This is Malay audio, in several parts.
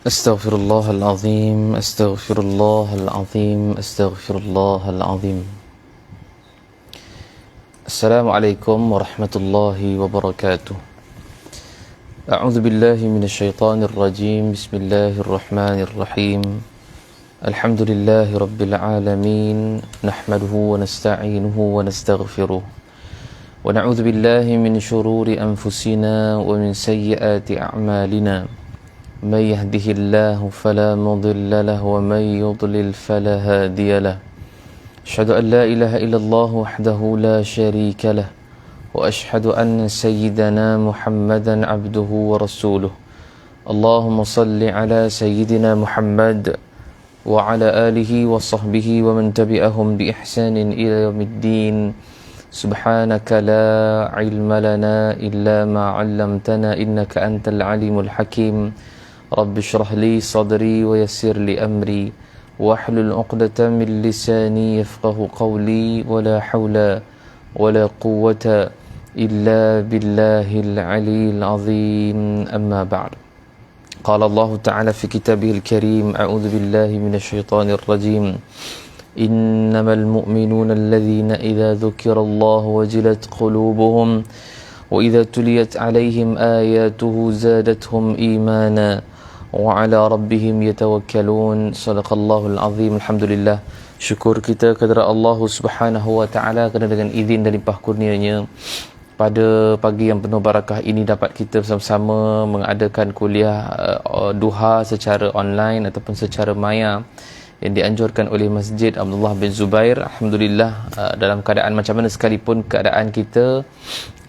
أستغفر الله العظيم أستغفر الله العظيم أستغفر الله العظيم. السلام عليكم ورحمة الله وبركاته. أعوذ بالله من الشيطان الرجيم. بسم الله الرحمن الرحيم. الحمد لله رب العالمين، نحمده ونستعينه ونستغفره ونعوذ بالله من شرور أنفسنا ومن سيئات أعمالنا. من يهده الله فلا مضل له ومن يضلل فلا هادي له. أشهد أن لا إله إلا الله وحده لا شريك له، وأشهد أن سيدنا محمدا عبده ورسوله. اللهم صل على سيدنا محمد وعلى آله وصحبه ومن تبعهم بإحسان إلى يوم الدين. سبحانك لا علم لنا إلا ما علمتنا إنك أنت العليم الحكيم. رب اشرح لي صدري ويسر لي أمري واحلل عقدة من لساني يفقه قولي ولا حول ولا قوة إلا بالله العلي العظيم. أما بعد. قال الله تعالى في كتابه الكريم: أعوذ بالله من الشيطان الرجيم. إنما المؤمنون الذين إذا ذكر الله وجلت قلوبهم وإذا تليت عليهم آياته زادتهم إيمانا وعلى ربهم يتوكلون. صدق الله العظيم. Alhamdulillah, syukur kita kepada Allah Subhanahu wa taala kerana dengan izin dan limpah kurnia-Nya pada pagi yang penuh barakah ini dapat kita bersama-sama mengadakan kuliah duha secara online ataupun secara maya yang dianjurkan oleh Masjid Abdullah bin Zubair. Alhamdulillah, dalam keadaan macam mana sekalipun keadaan kita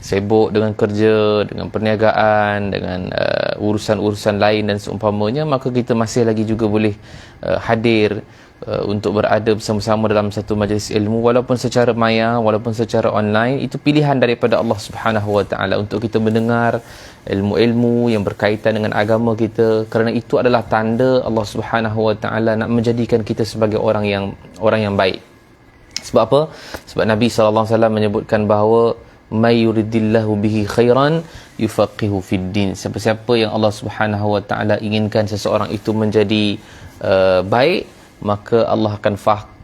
sibuk dengan kerja, dengan perniagaan, dengan urusan-urusan lain dan seumpamanya, maka kita masih lagi juga boleh hadir untuk berada bersama-sama dalam satu majlis ilmu, walaupun secara maya, walaupun secara online. Itu pilihan daripada Allah Subhanahu wa taala untuk kita mendengar ilmu-ilmu yang berkaitan dengan agama kita, kerana itu adalah tanda Allah Subhanahu wa taala nak menjadikan kita sebagai orang yang baik. Sebab apa? Sebab Nabi sallallahu alaihi wasallam menyebutkan bahawa may yuridillahu bihi khairan yufaqihu fid din. Siapa-siapa yang Allah Subhanahu wa taala inginkan seseorang itu menjadi baik, maka Allah akan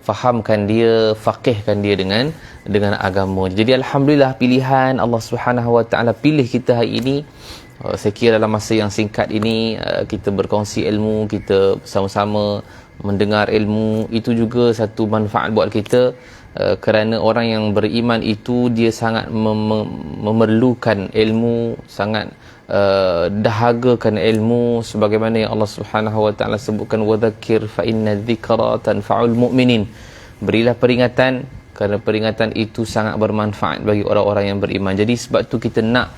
fahamkan dia, faqihkan dia dengan agama. Jadi alhamdulillah, pilihan Allah Subhanahu wa taala pilih kita hari ini. Saya kira dalam masa yang singkat ini kita berkongsi ilmu, kita bersama-sama mendengar ilmu, itu juga satu manfaat buat kita. Kerana orang yang beriman itu dia sangat memerlukan ilmu, sangat dahagakan ilmu, sebagaimana yang Allah Subhanahu wa taala sebutkan, wadzakir fa inna dzikra tanfa'ul mu'minin. Berilah peringatan kerana peringatan itu sangat bermanfaat bagi orang-orang yang beriman. Jadi sebab tu kita nak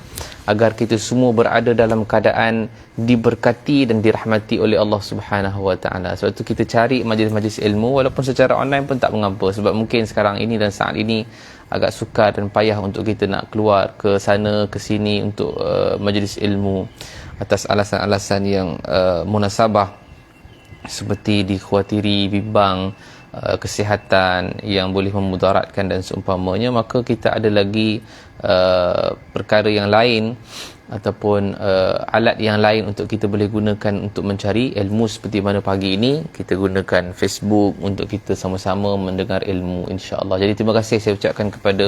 agar kita semua berada dalam keadaan diberkati dan dirahmati oleh Allah Subhanahu wa taala. Sebab tu kita cari majlis-majlis ilmu walaupun secara online pun tak mengapa, sebab mungkin sekarang ini dan saat ini agak sukar dan payah untuk kita nak keluar ke sana ke sini untuk majlis ilmu atas alasan-alasan yang munasabah, seperti dikhawatiri bimbang kesihatan yang boleh memudaratkan dan seumpamanya. Maka kita ada lagi perkara yang lain ataupun alat yang lain untuk kita boleh gunakan untuk mencari ilmu, seperti mana pagi ini kita gunakan Facebook untuk kita sama-sama mendengar ilmu, insya-Allah. Jadi terima kasih saya ucapkan kepada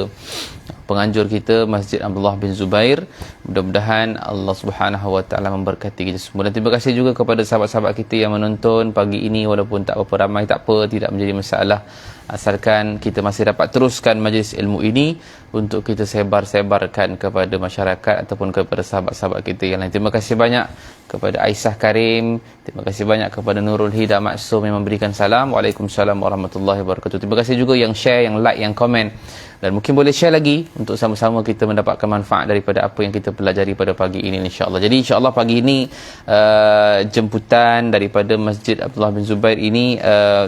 penganjur kita Masjid Abdullah bin Zubair. Mudah-mudahan Allah Subhanahu wa taala memberkati kita semua. Dan terima kasih juga kepada sahabat-sahabat kita yang menonton pagi ini, walaupun tak berapa ramai, tak apa, tidak menjadi masalah, asalkan kita masih dapat teruskan majlis ilmu ini untuk kita sebar-sebarkan kepada masyarakat ataupun kepada sahabat-sahabat kita yang lain. Terima kasih banyak kepada Aisyah Karim, terima kasih banyak kepada Nurul Hida Maksum yang memberikan salam. Waalaikumsalam warahmatullahi wabarakatuh. Terima kasih juga yang share, yang like, yang komen, dan mungkin boleh share lagi untuk sama-sama kita mendapatkan manfaat daripada apa yang kita pelajari pada pagi ini, insya-Allah. Jadi insya-Allah pagi ini jemputan daripada Masjid Abdullah bin Zubair ini,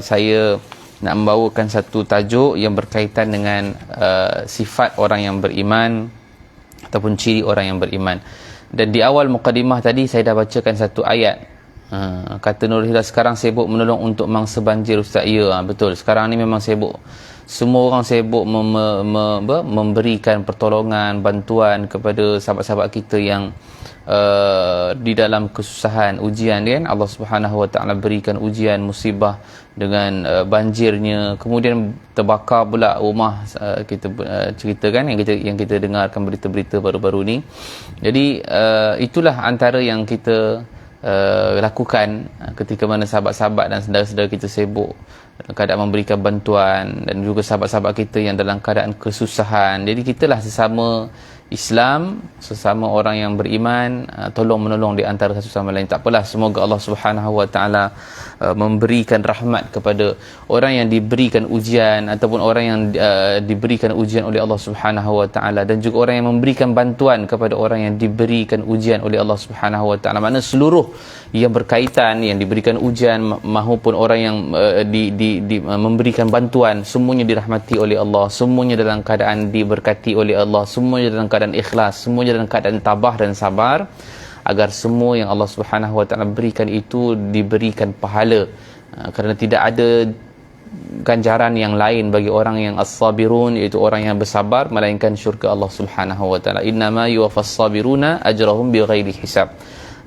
saya nak membawakan satu tajuk yang berkaitan dengan sifat orang yang beriman ataupun ciri orang yang beriman. Dan di awal mukadimah tadi saya dah bacakan satu ayat. Kata Nurul Hida, sekarang sibuk menolong untuk mangsa banjir Ustaz. Ya, betul. Sekarang ni memang sibuk semua orang sibuk memberikan pertolongan, bantuan kepada sahabat-sahabat kita yang di dalam kesusahan, ujian kan. Allah Subhanahu Wa Taala berikan ujian, musibah dengan banjirnya, kemudian terbakar pula rumah, kita cerita kan yang kita dengarkan berita-berita baru-baru ni. Jadi itulah antara yang kita lakukan ketika mana sahabat-sahabat dan saudara-saudara kita sibuk dalam keadaan memberikan bantuan, dan juga sahabat-sahabat kita yang dalam keadaan kesusahan. Jadi kitalah sesama Islam, sesama orang yang beriman, tolong menolong di antara satu sama lain. Tak apalah, semoga Allah Subhanahu Wa Taala memberikan rahmat kepada orang yang diberikan ujian, ataupun orang yang diberikan ujian oleh Allah Subhanahu Wa Taala, dan juga orang yang memberikan bantuan kepada orang yang diberikan ujian oleh Allah Subhanahu Wa Taala. Maknanya seluruh yang berkaitan, yang diberikan ujian maupun orang yang memberikan bantuan, semuanya dirahmati oleh Allah, semuanya dalam keadaan diberkati oleh Allah, semuanya dalam keadaan ikhlas, semuanya dalam keadaan tabah dan sabar, agar semua yang Allah Subhanahu Wa Taala berikan itu diberikan pahala, kerana tidak ada ganjaran yang lain bagi orang yang as-sabirun, iaitu orang yang bersabar, melainkan syurga Allah Subhanahu Wa Taala. Innama yuwaffas sabiruna ajrahum bighairi hisab.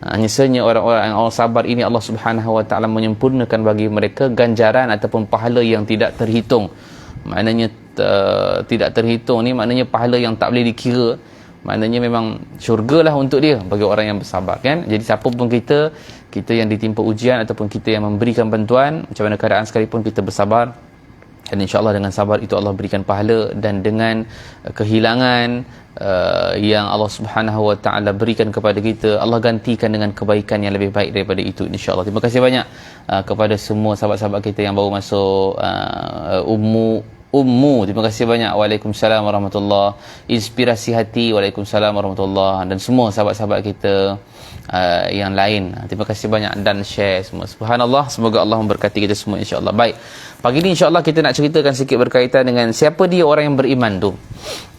Hanya sahaja orang-orang yang sabar ini Allah Subhanahu Wa Taala menyempurnakan bagi mereka ganjaran ataupun pahala yang tidak terhitung. Maknanya tidak terhitung ni maknanya pahala yang tak boleh dikira. Maknanya memang syurgalah untuk dia bagi orang yang bersabar kan. Jadi siapa pun kita yang ditimpa ujian ataupun kita yang memberikan bantuan, macam mana keadaan sekalipun, kita bersabar, dan insya-Allah dengan sabar itu Allah berikan pahala, dan dengan kehilangan yang Allah Subhanahu Wa Taala berikan kepada kita, Allah gantikan dengan kebaikan yang lebih baik daripada itu, insya-Allah. Terima kasih banyak kepada semua sahabat-sahabat kita yang baru masuk. Ummu, terima kasih banyak. Waalaikumsalam warahmatullahi. Inspirasi hati, waalaikumsalam warahmatullahi. Dan semua sahabat-sahabat kita yang lain, terima kasih banyak, dan share semua. Subhanallah, semoga Allah memberkati kita semua, insya-Allah. Baik, pagi ni insya-Allah kita nak ceritakan sikit berkaitan dengan siapa dia orang yang beriman tu.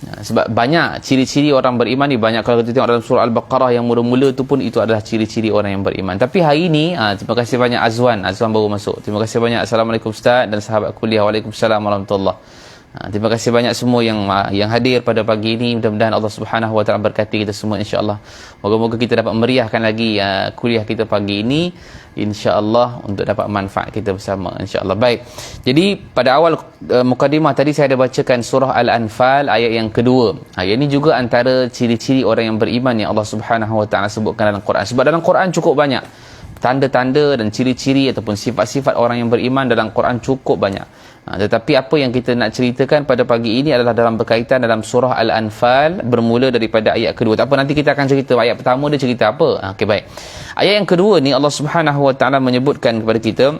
Sebab banyak ciri-ciri orang beriman ni, banyak kalau kita tengok dalam surah Al-Baqarah yang mula-mula tu pun itu adalah ciri-ciri orang yang beriman. Tapi hari ni terima kasih banyak Azwan baru masuk. Terima kasih banyak. Assalamualaikum Ustaz dan sahabat kuliah. Waalaikumsalam warahmatullahi. Terima kasih banyak semua yang hadir pada pagi ini. Mudah-mudahan Allah Subhanahu Wa Taala berkati kita semua, insya-Allah. Moga-moga kita dapat meriahkan lagi kuliah kita pagi ini, insya-Allah, untuk dapat manfaat kita bersama, insya-Allah. Baik. Jadi pada awal mukadimah tadi saya ada bacakan surah Al-Anfal ayat yang kedua. Ayat ini juga antara ciri-ciri orang yang beriman yang Allah Subhanahu Wa Taala sebutkan dalam Quran. Sebab dalam Quran cukup banyak tanda-tanda dan ciri-ciri ataupun sifat-sifat orang yang beriman dalam Quran cukup banyak. Tetapi apa yang kita nak ceritakan pada pagi ini adalah dalam berkaitan dalam surah Al-Anfal, bermula daripada ayat kedua. Tak apa, nanti kita akan cerita ayat pertama dia cerita apa. Okey, baik. Ayat yang kedua ni Allah Subhanahu Wa Taala menyebutkan kepada kita,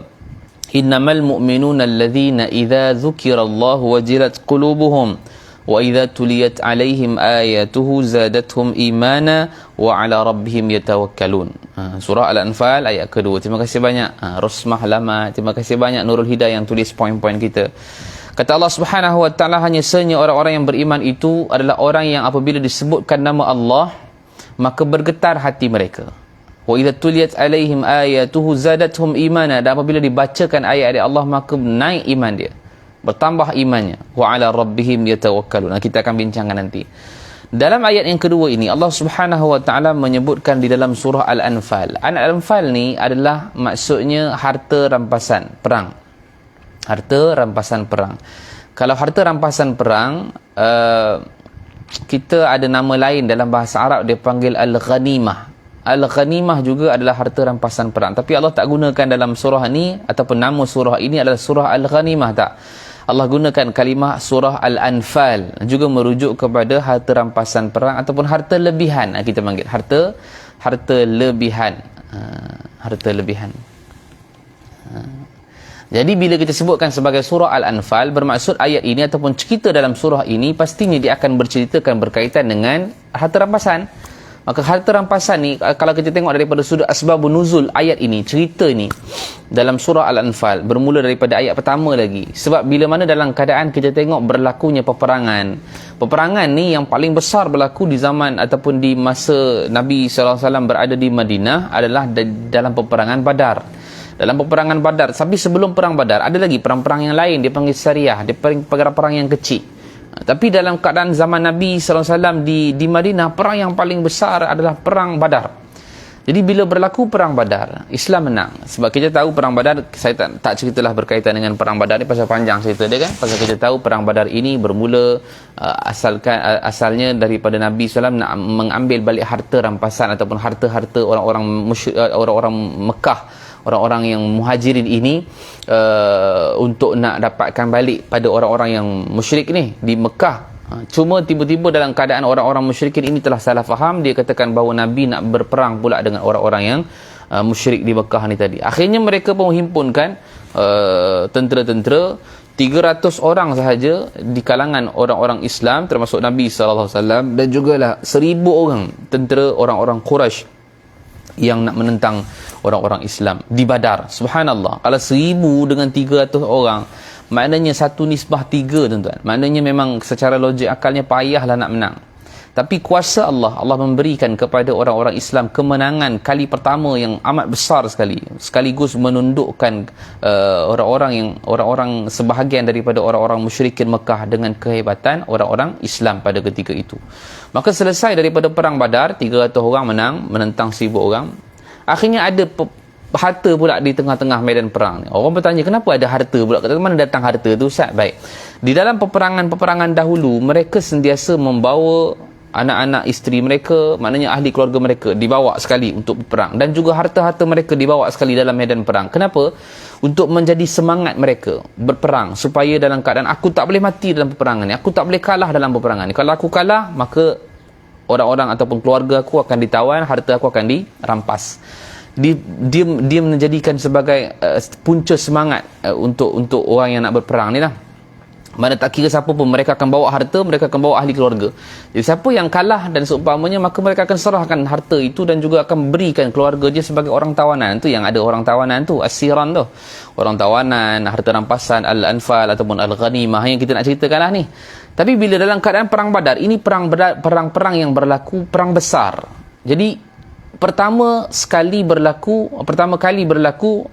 innamal mu'minuna allazina idza dzukirallahu wajilat qulubuhum wa idza tuliyat alaihim ayatuhu zadatuhum imana wa ala rabbihim yatawakkalun. Surah Al-Anfal ayat kedua. Terima kasih banyak Rosmah Lama, terima kasih banyak Nurul Hidayah yang tulis poin-poin kita. Kata Allah Subhanahu Wa Taala, hanya senya orang-orang yang beriman itu adalah orang yang apabila disebutkan nama Allah maka bergetar hati mereka. Wa idza tuliyat alaihim ayatuhu zadatuhum imana, dan apabila dibacakan ayat-ayat Allah maka naik iman dia, bertambah imannya. Wa ala rabbihim yatawakkalun. Kita akan bincangkan nanti. Dalam ayat yang kedua ini Allah Subhanahu Wa Taala menyebutkan di dalam surah Al-Anfal. Al-Anfal ni adalah maksudnya harta rampasan perang. Harta rampasan perang. Kalau harta rampasan perang, kita ada nama lain dalam bahasa Arab, dia panggil Al-Ghanimah. Al-Ghanimah juga adalah harta rampasan perang. Tapi Allah tak gunakan dalam surah ni, ataupun nama surah ini adalah surah Al-Ghanimah, tak. Allah gunakan kalimah surah Al-Anfal, juga merujuk kepada harta rampasan perang ataupun harta lebihan. Kita panggil harta lebihan. Harta lebihan. Jadi bila kita sebutkan sebagai surah Al-Anfal, bermaksud ayat ini ataupun cerita dalam surah ini pastinya dia akan berceritakan berkaitan dengan harta rampasan. Maka harta rampasan ni, kalau kita tengok daripada sudut asbabun nuzul ayat ini, cerita ni dalam surah Al-Anfal bermula daripada ayat pertama lagi. Sebab bila mana dalam keadaan kita tengok berlakunya peperangan. Peperangan ni yang paling besar berlaku di zaman ataupun di masa Nabi SAW berada di Madinah adalah dalam peperangan Badar. dalam peperangan Badar. Tapi sebelum perang Badar ada lagi perang-perang yang lain, dia panggil Sariyah, dia perang yang kecil. Tapi dalam keadaan zaman Nabi SAW di Madinah, perang yang paling besar adalah perang Badar. Jadi bila berlaku perang Badar, Islam menang. Sebab kita tahu perang Badar, saya tak ceritalah berkaitan dengan perang Badar ni pasal panjang cerita dia kan. Pasal kita tahu perang Badar ini bermula asalnya daripada Nabi SAW nak mengambil balik harta rampasan ataupun harta-harta orang-orang Mekah, orang-orang yang muhajirin ini, untuk nak dapatkan balik pada orang-orang yang musyrik ni di Mekah. Cuma tiba-tiba dalam keadaan orang-orang musyrikin ini telah salah faham, dia katakan bahawa Nabi nak berperang pula dengan orang-orang yang musyrik di Mekah ni tadi. Akhirnya mereka pun himpunkan tentera-tentera 300 orang sahaja di kalangan orang-orang Islam termasuk Nabi SAW, dan jugalah 1000 orang tentera orang-orang Quraisy yang nak menentang orang-orang Islam di Badar. Subhanallah, kalau 1000 dengan 300 orang, maknanya satu nisbah 3, tuan-tuan. Maknanya memang secara logik akalnya payahlah nak menang. Tapi kuasa Allah memberikan kepada orang-orang Islam kemenangan kali pertama yang amat besar sekali, sekaligus menundukkan orang-orang sebahagian daripada orang-orang musyrikin Mekah dengan kehebatan orang-orang Islam pada ketika itu. Maka selesai daripada perang Badar, 300 orang menang menentang 1000 orang. Akhirnya ada harta pula di tengah-tengah medan perang ni. Orang bertanya, kenapa ada harta pula? Kata, mana datang harta tu, Ustaz? Baik. Di dalam peperangan dahulu, mereka sentiasa membawa anak-anak isteri mereka, maknanya ahli keluarga mereka, dibawa sekali untuk berperang. Dan juga harta-harta mereka dibawa sekali dalam medan perang. Kenapa? Untuk menjadi semangat mereka berperang, supaya dalam keadaan aku tak boleh mati dalam peperangan ni, aku tak boleh kalah dalam peperangan ni. Kalau aku kalah, maka orang-orang ataupun keluarga aku akan ditawan, harta aku akan dirampas. Dia menjadikan sebagai punca semangat untuk orang yang nak berperang ni lah. Mana tak kira siapa pun, mereka akan bawa harta, mereka akan bawa ahli keluarga. Jadi siapa yang kalah dan seumpamanya, maka mereka akan serahkan harta itu dan juga akan berikan keluarga dia sebagai orang tawanan. Tu yang ada orang tawanan tu, asiran tu, orang tawanan, harta rampasan, al-anfal ataupun al-ghanimah yang kita nak ceritakan lah ni. Tapi bila dalam keadaan perang Badar, ini perang yang berlaku, perang besar. Jadi pertama kali berlaku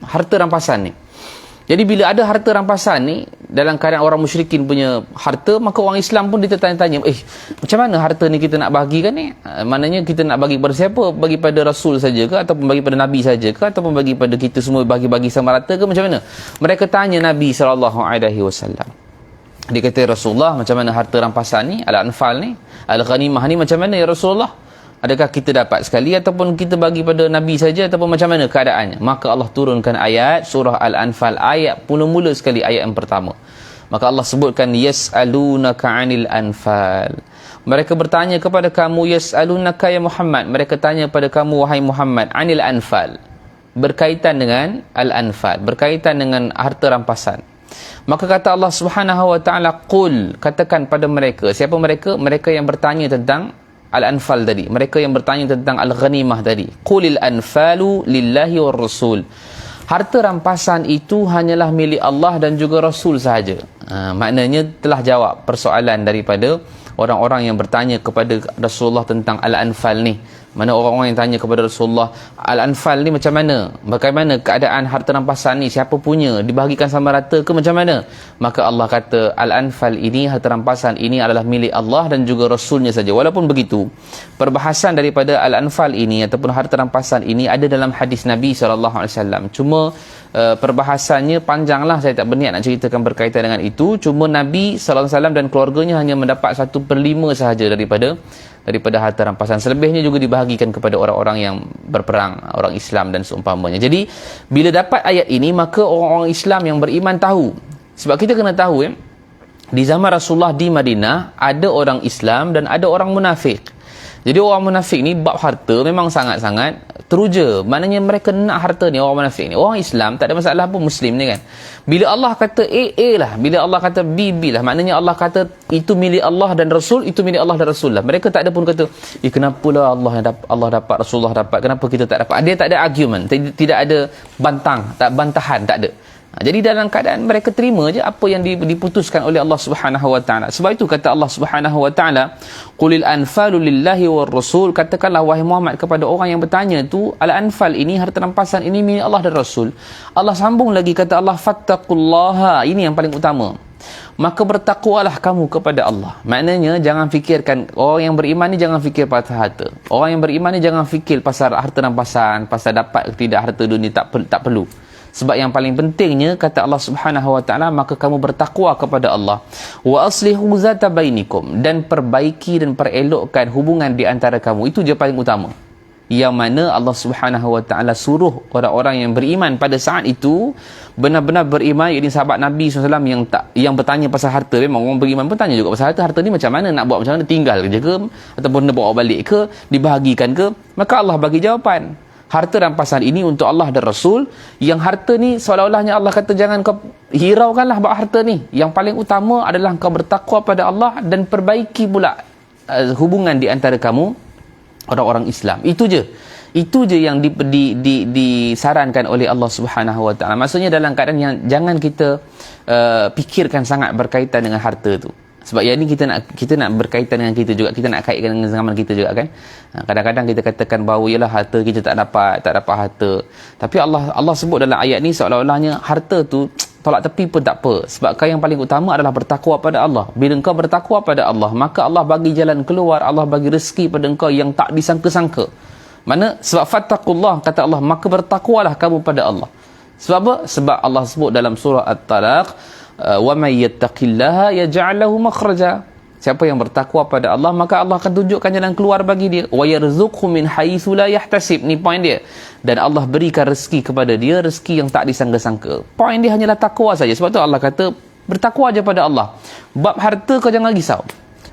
harta rampasan ni. Jadi bila ada harta rampasan ni dalam keadaan orang musyrikin punya harta, maka orang Islam pun ditanya-tanya, macam mana harta ni kita nak bahagikan ni? Maknanya kita nak bagi kepada siapa? Bagi pada Rasul saja ke, ataupun bagi pada Nabi saja ke, ataupun bagi pada kita semua, bagi sama rata ke, macam mana? Mereka tanya Nabi SAW. Dia kata, Rasulullah, macam mana harta rampasan ni, al-anfal ni, al-ghanimah ni, macam mana ya Rasulullah? Adakah kita dapat sekali ataupun kita bagi pada Nabi saja, ataupun macam mana keadaannya? Maka Allah turunkan ayat surah Al-Anfal, ayat mula-mula sekali, ayat yang pertama. Maka Allah sebutkan, yas'alunaka 'anil anfal. Mereka bertanya kepada kamu, yas'alunaka ya Muhammad, mereka tanya pada kamu wahai Muhammad, 'anil anfal, berkaitan dengan al-anfal, berkaitan dengan harta rampasan. Maka kata Allah Subhanahu wa taala, qul, katakan pada mereka. Siapa mereka? Mereka yang bertanya tentang al-anfal tadi, mereka yang bertanya tentang al-ghanimah tadi. Qulil anfalu lillahi war rasul. Harta rampasan itu hanyalah milik Allah dan juga Rasul sahaja. Maknanya telah jawab persoalan daripada orang-orang yang bertanya kepada Rasulullah tentang al-anfal ni. Mana orang-orang yang tanya kepada Rasulullah, al-anfal ni macam mana? Bagaimana keadaan harta rampasan ni? Siapa punya? Dibahagikan sama rata ke macam mana? Maka Allah kata, al-anfal ini, harta rampasan ini adalah milik Allah dan juga Rasulnya saja. Walaupun begitu, perbahasan daripada al-anfal ini ataupun harta rampasan ini ada dalam hadis Nabi SAW. Cuma perbahasannya panjanglah, saya tak berniat nak ceritakan berkaitan dengan itu. Cuma Nabi SAW dan keluarganya hanya mendapat 1/5 sahaja daripada harta rampasan. Selebihnya juga dibahagikan kepada orang-orang yang berperang, orang Islam dan seumpamanya. Jadi bila dapat ayat ini, maka orang-orang Islam yang beriman tahu. Sebab kita kena tahu, di zaman Rasulullah di Madinah ada orang Islam dan ada orang munafik. Jadi orang munafik ni bab harta memang sangat-sangat teruja. Maknanya mereka nak harta ni, orang munafik ni. Orang Islam tak ada masalah pun, Muslim ni kan. Bila Allah kata A lah, bila Allah kata B lah, maknanya Allah kata itu milik Allah dan Rasul, itu milik Allah dan Rasul lah. Mereka tak ada pun kata, kenapalah Allah dapat, Rasulullah dapat, kenapa kita tak dapat? Dia tak ada argument, tidak ada bantahan, tak ada. Jadi dalam keadaan mereka terima je apa yang diputuskan oleh Allah Subhanahu wa taala. Sebab itu kata Allah Subhanahu wa taala, qulil anfalu lillahi war rasul, katakanlah wahai Muhammad kepada orang yang bertanya tu, al anfal ini, harta rampasan ini milik Allah dan Rasul. Allah sambung lagi kata Allah, fattaqullaha, ini yang paling utama, maka bertakwalah kamu kepada Allah. Maknanya jangan fikirkan, orang yang beriman ni jangan fikir pasal harta. Orang yang beriman ni jangan fikir pasal harta rampasan, pasal dapat ke tidak harta dunia, tak perlu. Sebab yang paling pentingnya kata Allah Subhanahu wa taala, maka kamu bertakwa kepada Allah. Wa aslihu zata bainikum, dan perbaiki dan perelokkan hubungan di antara kamu. Itu je paling utama. Yang mana Allah Subhanahu wa taala suruh orang-orang yang beriman pada saat itu benar-benar beriman, yakni sahabat Nabi SAW yang bertanya pasal harta. Memang orang beriman pun tanya juga pasal harta ni macam mana nak buat, macam mana tinggal je ke, ataupun nak bawa balik ke, dibahagikan ke. Maka Allah bagi jawapan, harta rampasan ini untuk Allah dan Rasul. Yang harta ni seolah-olahnya Allah kata jangan kau hiraukanlah bab harta ni. Yang paling utama adalah kau bertakwa pada Allah dan perbaiki pula hubungan di antara kamu orang-orang Islam. Itu je yang disarankan oleh Allah Subhanahu wa taala. Maksudnya dalam keadaan yang jangan kita fikirkan sangat berkaitan dengan harta tu. Sebab yang ni kita nak berkaitan dengan kita juga, kita nak kaitkan dengan zaman kita juga kan. Kadang-kadang kita katakan bahawa ialah harta kita tak dapat harta. Tapi Allah sebut dalam ayat ni seolah-olahnya harta tu tolak tepi pun tak apa. Sebab kau yang paling utama adalah bertakwa pada Allah. Bila kau bertakwa pada Allah, maka Allah bagi jalan keluar, Allah bagi rezeki pada engkau yang tak disangka-sangka. Mana? Sebab fattaqullah, kata Allah, maka bertakwalah kamu pada Allah. Sebab apa? Sebab Allah sebut dalam surah At-Talaq, wa may yattaqillaha yaj'al lahu makhraja. Siapa yang bertakwa pada Allah, maka Allah akan tunjukkan jalan keluar bagi dia. Wa yarzuqhu min haitsu la yahtasib. Ni point dia. Dan Allah berikan rezeki kepada dia, rezeki yang tak disangka-sangka. Point dia hanyalah takwa saja. Sebab tu Allah kata bertakwa aja pada Allah. Bab harta kau jangan risau.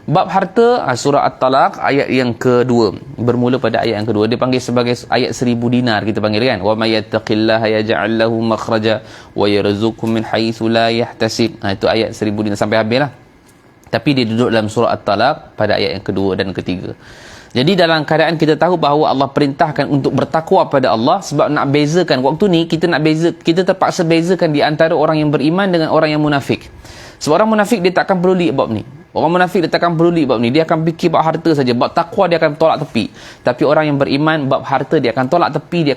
Bab harta, surah At-Talaq ayat yang kedua, bermula pada ayat yang kedua, dia panggil sebagai ayat 1000 dinar, kita panggil kan, wa may yattaqillaha yaj'al lahu makhraja wa yarzuqhu min haitsu la yahtasib. Itu ayat 1000 dinar sampai habislah. Tapi dia duduk dalam surah At-Talaq pada ayat yang kedua dan ketiga. Jadi dalam keadaan kita tahu bahawa Allah perintahkan untuk bertakwa pada Allah, sebab nak bezakan waktu ni, kita terpaksa bezakan di antara orang yang beriman dengan orang yang munafik. Sebab orang munafik dia takkan peduli bab ni. Orang munafik dia takkan peduli bab ni. Dia akan fikir bab harta saja. Bab takwa dia akan tolak tepi. Tapi orang yang beriman, bab harta dia akan tolak tepi. Dia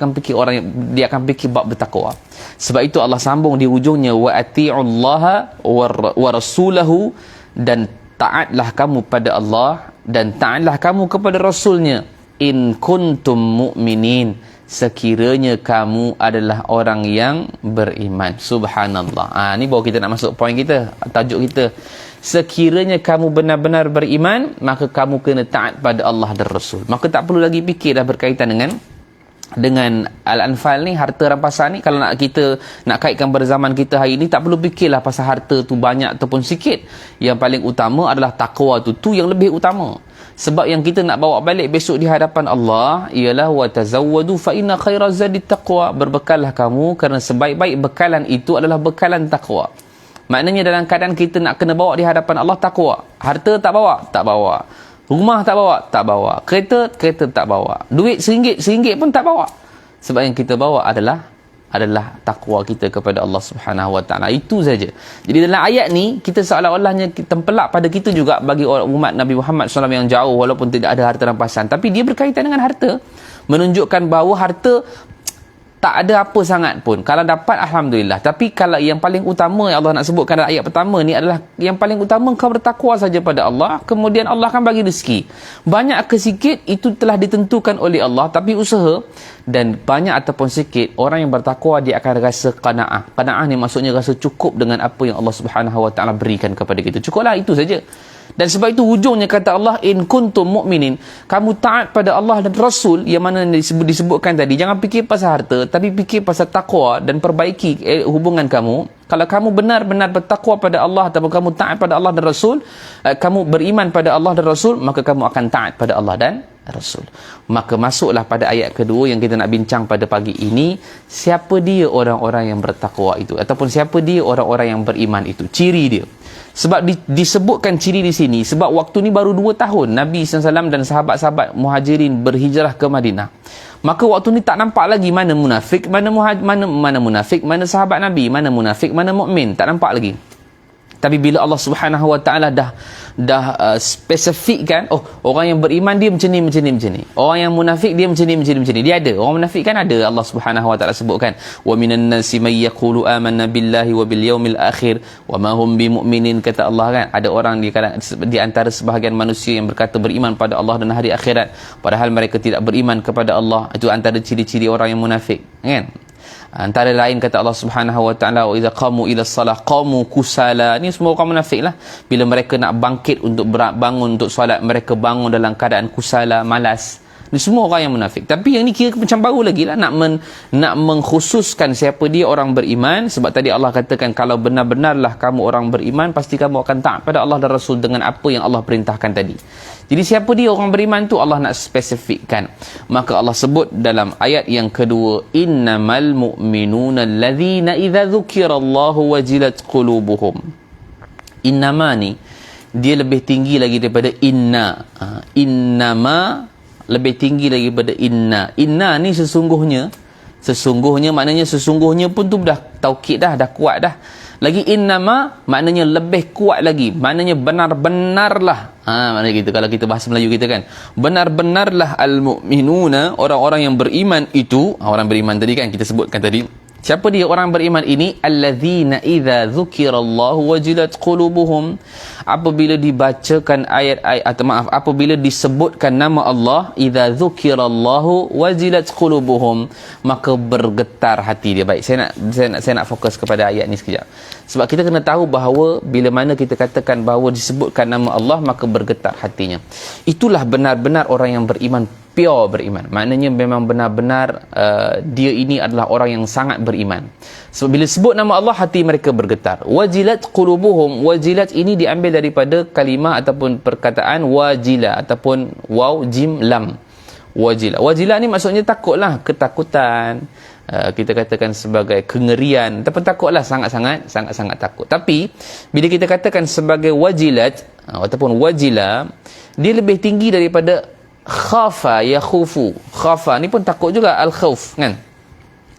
akan fikir bab bertakwa. Sebab itu Allah sambung di ujungnya, wa ati'ullaha wa rasulahu, dan taatlah kamu pada Allah dan taatlah kamu kepada Rasulnya, in kuntum mu'minin, sekiranya kamu adalah orang yang beriman. Subhanallah. Ni baru kita nak masuk poin kita, tajuk kita. Sekiranya kamu benar-benar beriman, maka kamu kena taat pada Allah dan Rasul. Maka tak perlu lagi fikir dah berkaitan dengan Al-Anfal ni, harta rampasan ni. Kalau kita nak kaitkan pada zaman kita hari ni, tak perlu fikirlah pasal harta tu banyak ataupun sikit. Yang paling utama adalah takwa tu yang lebih utama. Sebab yang kita nak bawa balik besok di hadapan Allah ialah wa tazawwadu fa inna khairaz zadi taqwa. Berbekallah kamu kerana sebaik-baik bekalan itu adalah bekalan takwa. Maknanya dalam keadaan kita nak kena bawa di hadapan Allah takwa. Harta tak bawa, tak bawa. Rumah tak bawa, tak bawa. Kereta tak bawa. Duit RM1 pun tak bawa. Sebab yang kita bawa adalah takwa kita kepada Allah Subhanahu wa taala. Itu saja. Jadi dalam ayat ni kita seolah-olahnya tempelak pada kita juga bagi umat Nabi Muhammad SAW yang jauh, walaupun tidak ada harta rampasan, tapi dia berkaitan dengan harta, menunjukkan bahawa harta tak ada apa sangat pun. Kalau dapat, alhamdulillah. Tapi kalau yang paling utama yang Allah nak sebutkan dalam ayat pertama ni adalah yang paling utama kau bertakwa saja pada Allah, kemudian Allah akan bagi rezeki. Banyak ke sikit itu telah ditentukan oleh Allah, tapi usaha. Dan banyak ataupun sikit, orang yang bertakwa dia akan rasa qanaah. Qanaah ni maksudnya rasa cukup dengan apa yang Allah Subhanahu wa taala berikan kepada kita. Cukuplah, itu saja. Dan sebab itu hujungnya kata Allah, in kuntum mu'minin, kamu taat pada Allah dan Rasul, yang mana disebutkan tadi. Jangan fikir pasal harta, tapi fikir pasal takwa dan perbaiki hubungan kamu. Kalau kamu benar-benar bertakwa pada Allah ataupun kamu taat pada Allah dan Rasul, kamu beriman pada Allah dan Rasul, maka kamu akan taat pada Allah dan Rasul. Maka masuklah pada ayat kedua yang kita nak bincang pada pagi ini. Siapa dia orang-orang yang bertakwa itu, ataupun siapa dia orang-orang yang beriman itu, ciri dia. Sebab disebutkan ciri di sini, sebab waktu ni baru 2 tahun Nabi SAW dan sahabat-sahabat Muhajirin berhijrah ke Madinah. Maka waktu ni tak nampak lagi mana munafik, mana munafik, mana sahabat Nabi, mana munafik, mana mukmin, tak nampak lagi. Tapi bila Allah Subhanahu Wa Taala dah spesifikkan, orang yang beriman dia macam ni. Orang yang munafik dia macam ni. Dia ada. Orang munafik kan ada, Allah Subhanahu Wa Taala sebutkan, wa minan nasi may yaqulu amanna billahi wa bil yaumil akhir wa ma hum bimumin, kata Allah kan. Ada orang di antara sebahagian manusia yang berkata beriman pada Allah dan hari akhirat, padahal mereka tidak beriman kepada Allah. Itu antara ciri-ciri orang yang munafik, kan? Antara lain kata Allah Subhanahu Wa Taala, wa idza qamu ila salah qamu kusala. Ni semua orang munafik lah. Bila mereka nak bangkit untuk bangun untuk solat, mereka bangun dalam keadaan kusala, malas. Ni semua orang yang munafik. Tapi yang ni kira macam baru lagi lah, nak mengkhususkan siapa dia orang beriman. Sebab tadi Allah katakan, kalau benar-benarlah kamu orang beriman, pasti kamu akan taat pada Allah dan Rasul dengan apa yang Allah perintahkan tadi. Jadi siapa dia orang beriman tu, Allah nak spesifikkan. Maka Allah sebut dalam ayat yang kedua, innamal mu'minuna alladhina idza dzukirallahu wajilat qulubuhum. Innama ni dia lebih tinggi lagi daripada inna. Innama lebih tinggi lagi daripada inna. Inna ni sesungguhnya maknanya sesungguhnya pun tu dah taukid dah kuat dah. Lagi innama maknanya lebih kuat lagi, maknanya benar-benarlah. Maknanya gitu kalau kita bahasa Melayu kita kan, benar-benarlah al-mu'minuna, orang-orang yang beriman itu. Orang beriman tadi kan kita sebutkan tadi, siapa dia orang beriman ini? Alladzina idza dzukirallahu wajilat qulubuhum. Apabila dibacakan apabila disebutkan nama Allah, idza dzukirallahu wajilat qulubuhum, maka bergetar hati dia. Baik, saya nak fokus kepada ayat ni sekejap. Sebab kita kena tahu bahawa bila mana kita katakan bahawa disebutkan nama Allah, maka bergetar hatinya. Itulah benar-benar orang yang beriman, pure beriman. Maknanya memang benar-benar dia ini adalah orang yang sangat beriman. Sebab bila sebut nama Allah, hati mereka bergetar. Wajilat qulubuhum. Wajilat ini diambil daripada kalimah ataupun perkataan wajila ataupun waw jim lam. Wajila. Wajila ni maksudnya takutlah, ketakutan. Kita katakan sebagai kengerian, tapi takutlah, sangat-sangat takut. Tapi bila kita katakan sebagai wajilat ataupun wajila, dia lebih tinggi daripada khafa yakhufu. Khafa ni pun takut juga, al-khauf kan.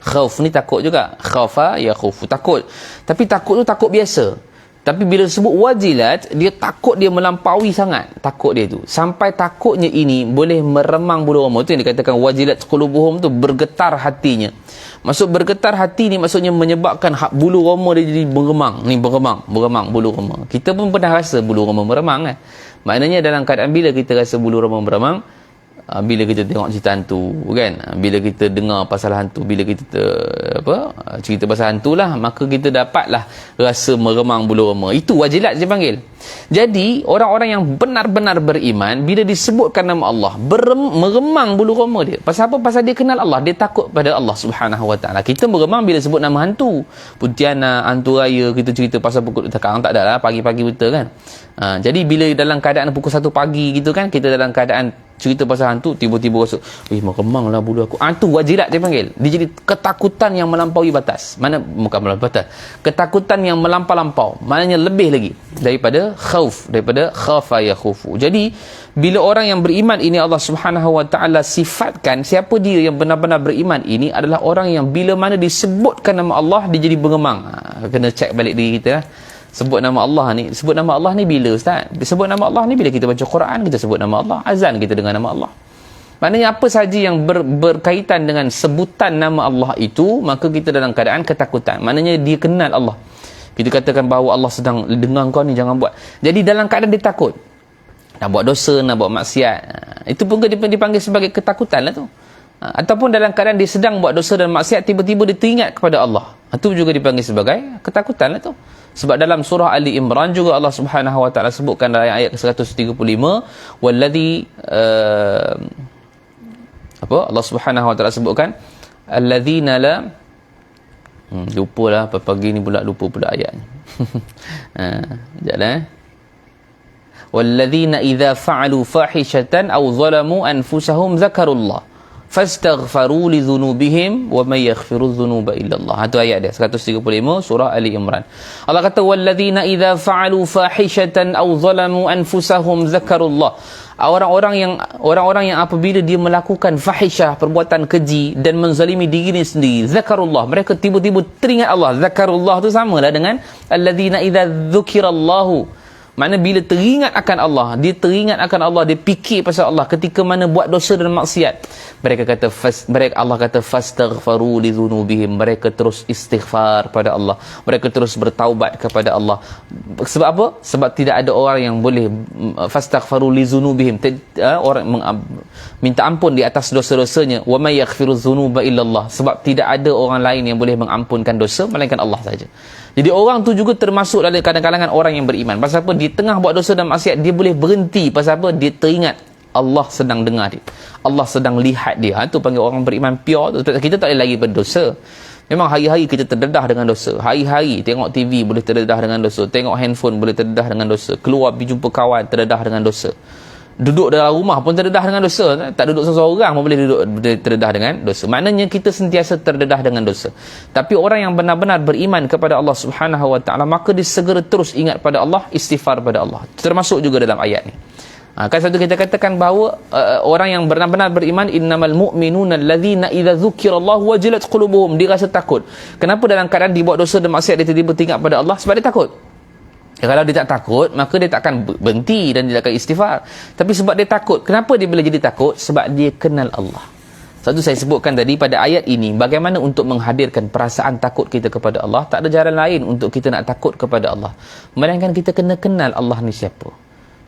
Khauf ni takut juga, khafa yakhufu, takut. Tapi takut tu takut biasa. Tapi bila sebut wajilat, dia takut, dia melampaui sangat takut dia tu. Sampai takutnya ini boleh meremang bulu roma. Itu yang dikatakan wajilat qulubuhum tu, bergetar hatinya. Maksud bergetar hati ni maksudnya menyebabkan bulu roma dia jadi beremang. Ni beremang bulu roma. Kita pun pernah rasa bulu roma meremang kan. Maknanya dalam keadaan bila kita rasa bulu roma meremang, bila kita tengok cerita hantu kan, bila kita dengar pasal hantu, bila kita cerita pasal hantu lah, maka kita dapatlah rasa meremang bulu roma. Itu wajilat dia panggil. Jadi orang-orang yang benar-benar beriman, bila disebutkan nama Allah, meremang bulu roma dia. Pasal apa? Pasal dia kenal Allah, dia takut pada Allah Subhanahu Wa Taala. Kita meremang bila sebut nama hantu, Pontianak, hantu raya, kita cerita pasal pukul, sekarang tak ada lah, pagi-pagi betul kan. Jadi bila dalam keadaan pukul 1 pagi gitu kan, kita dalam keadaan cerita pasal hantu, tiba-tiba rasa meremang lah bulu aku. Itu wajilat dia panggil. Dia jadi ketakutan yang melampaui batas. Bukan melampaui batas, ketakutan yang melampau-lampau. Maknanya lebih lagi daripada khauf, daripada khafa yakhufu. Jadi bila orang yang beriman ini, Allah Subhanahu Wa Taala sifatkan siapa dia yang benar-benar beriman ini adalah orang yang bila mana disebutkan nama Allah, dia jadi bergemang. Kena cek balik diri kita lah. Sebut nama Allah ni bila Ustaz? Sebut nama Allah ni bila kita baca Quran, kita sebut nama Allah. Azan kita dengar nama Allah. Maknanya apa saja yang berkaitan dengan sebutan nama Allah itu, maka kita dalam keadaan ketakutan. Maknanya dia kenal Allah. Kita katakan bahawa Allah sedang dengar kau ni, jangan buat. Jadi dalam keadaan dia takut, nak buat dosa, nak buat maksiat, itu pun dipanggil sebagai ketakutan lah tu. Ataupun dalam keadaan dia sedang buat dosa dan maksiat, tiba-tiba dia teringat kepada Allah, itu juga dipanggil sebagai ketakutan lah tu. Sebab dalam surah Ali Imran juga Allah Subhanahu Wa Taala sebutkan dalam ayat ke-135, walladhi Allah Subhanahu Wa Taala sebutkan alladzina la lupalah pagi ni pula, lupa pula ayatnya. Sekejap walladzina idza fa'alu fahishatan aw zalamu anfusahum zakarullah fastaghfaru li dhunubihim wa may yaghfiru dhunuba illa Allah. Itu ayat dia 135 surah Ali Imran. Allah kata walladzina idza fa'alu fahishatan aw zalamu anfusahum dzakarullah. Orang-orang yang apabila dia melakukan fahisyah, perbuatan keji dan menzalimi diri sendiri, zakarullah, mereka tiba-tiba teringat Allah. Zakarullah tu samalah dengan alladzina idza dzukirallahu. Makna bila teringat akan Allah, dia teringat akan Allah, dia fikir pasal Allah ketika mana buat dosa dan maksiat. Allah kata fastaghfaru li dhunubihim. Mereka terus istighfar pada Allah. Mereka terus bertaubat kepada Allah. Sebab apa? Sebab tidak ada orang yang boleh fastaghfaru li dhunubihim. Orang minta ampun di atas dosa-dosanya. Wa may yaghfiru dhunuba illa Allah. Sebab tidak ada orang lain yang boleh mengampunkan dosa melainkan Allah saja. Jadi orang tu juga termasuk dalam kalangan orang yang beriman. Pasal apa? Di tengah buat dosa dan maksiat, dia boleh berhenti. Pasal apa? Dia teringat Allah sedang dengar dia. Allah sedang lihat dia. Itu panggil orang beriman pure tu. Kita tak boleh lagi berdosa. Memang hari-hari kita terdedah dengan dosa. Hari-hari tengok TV boleh terdedah dengan dosa. Tengok handphone boleh terdedah dengan dosa. Keluar pergi jumpa kawan terdedah dengan dosa. Duduk dalam rumah pun terdedah dengan dosa. Tak duduk seseorang pun boleh duduk terdedah dengan dosa. Maknanya kita sentiasa terdedah dengan dosa. Tapi orang yang benar-benar beriman kepada Allah Subhanahu Wa Taala, maka dia segera terus ingat pada Allah, istighfar pada Allah. Termasuk juga dalam ayat ni. Kan satu kita katakan bahawa orang yang benar-benar beriman, innamal mu'minuna allazina idza dzukirallahu wajilat qulubuhum. Dia rasa takut. Kenapa dalam keadaan dia buat dosa dan maksiat dia tiba-tiba teringat pada Allah? Sebab dia takut. Kalau dia tak takut, maka dia tak akan berhenti dan dia tak akan istighfar. Tapi sebab dia takut. Kenapa dia bila jadi takut? Sebab dia kenal Allah. Satu saya sebutkan tadi pada ayat ini, bagaimana untuk menghadirkan perasaan takut kita kepada Allah. Tak ada jalan lain untuk kita nak takut kepada Allah, melainkan kita kena kenal Allah ni siapa.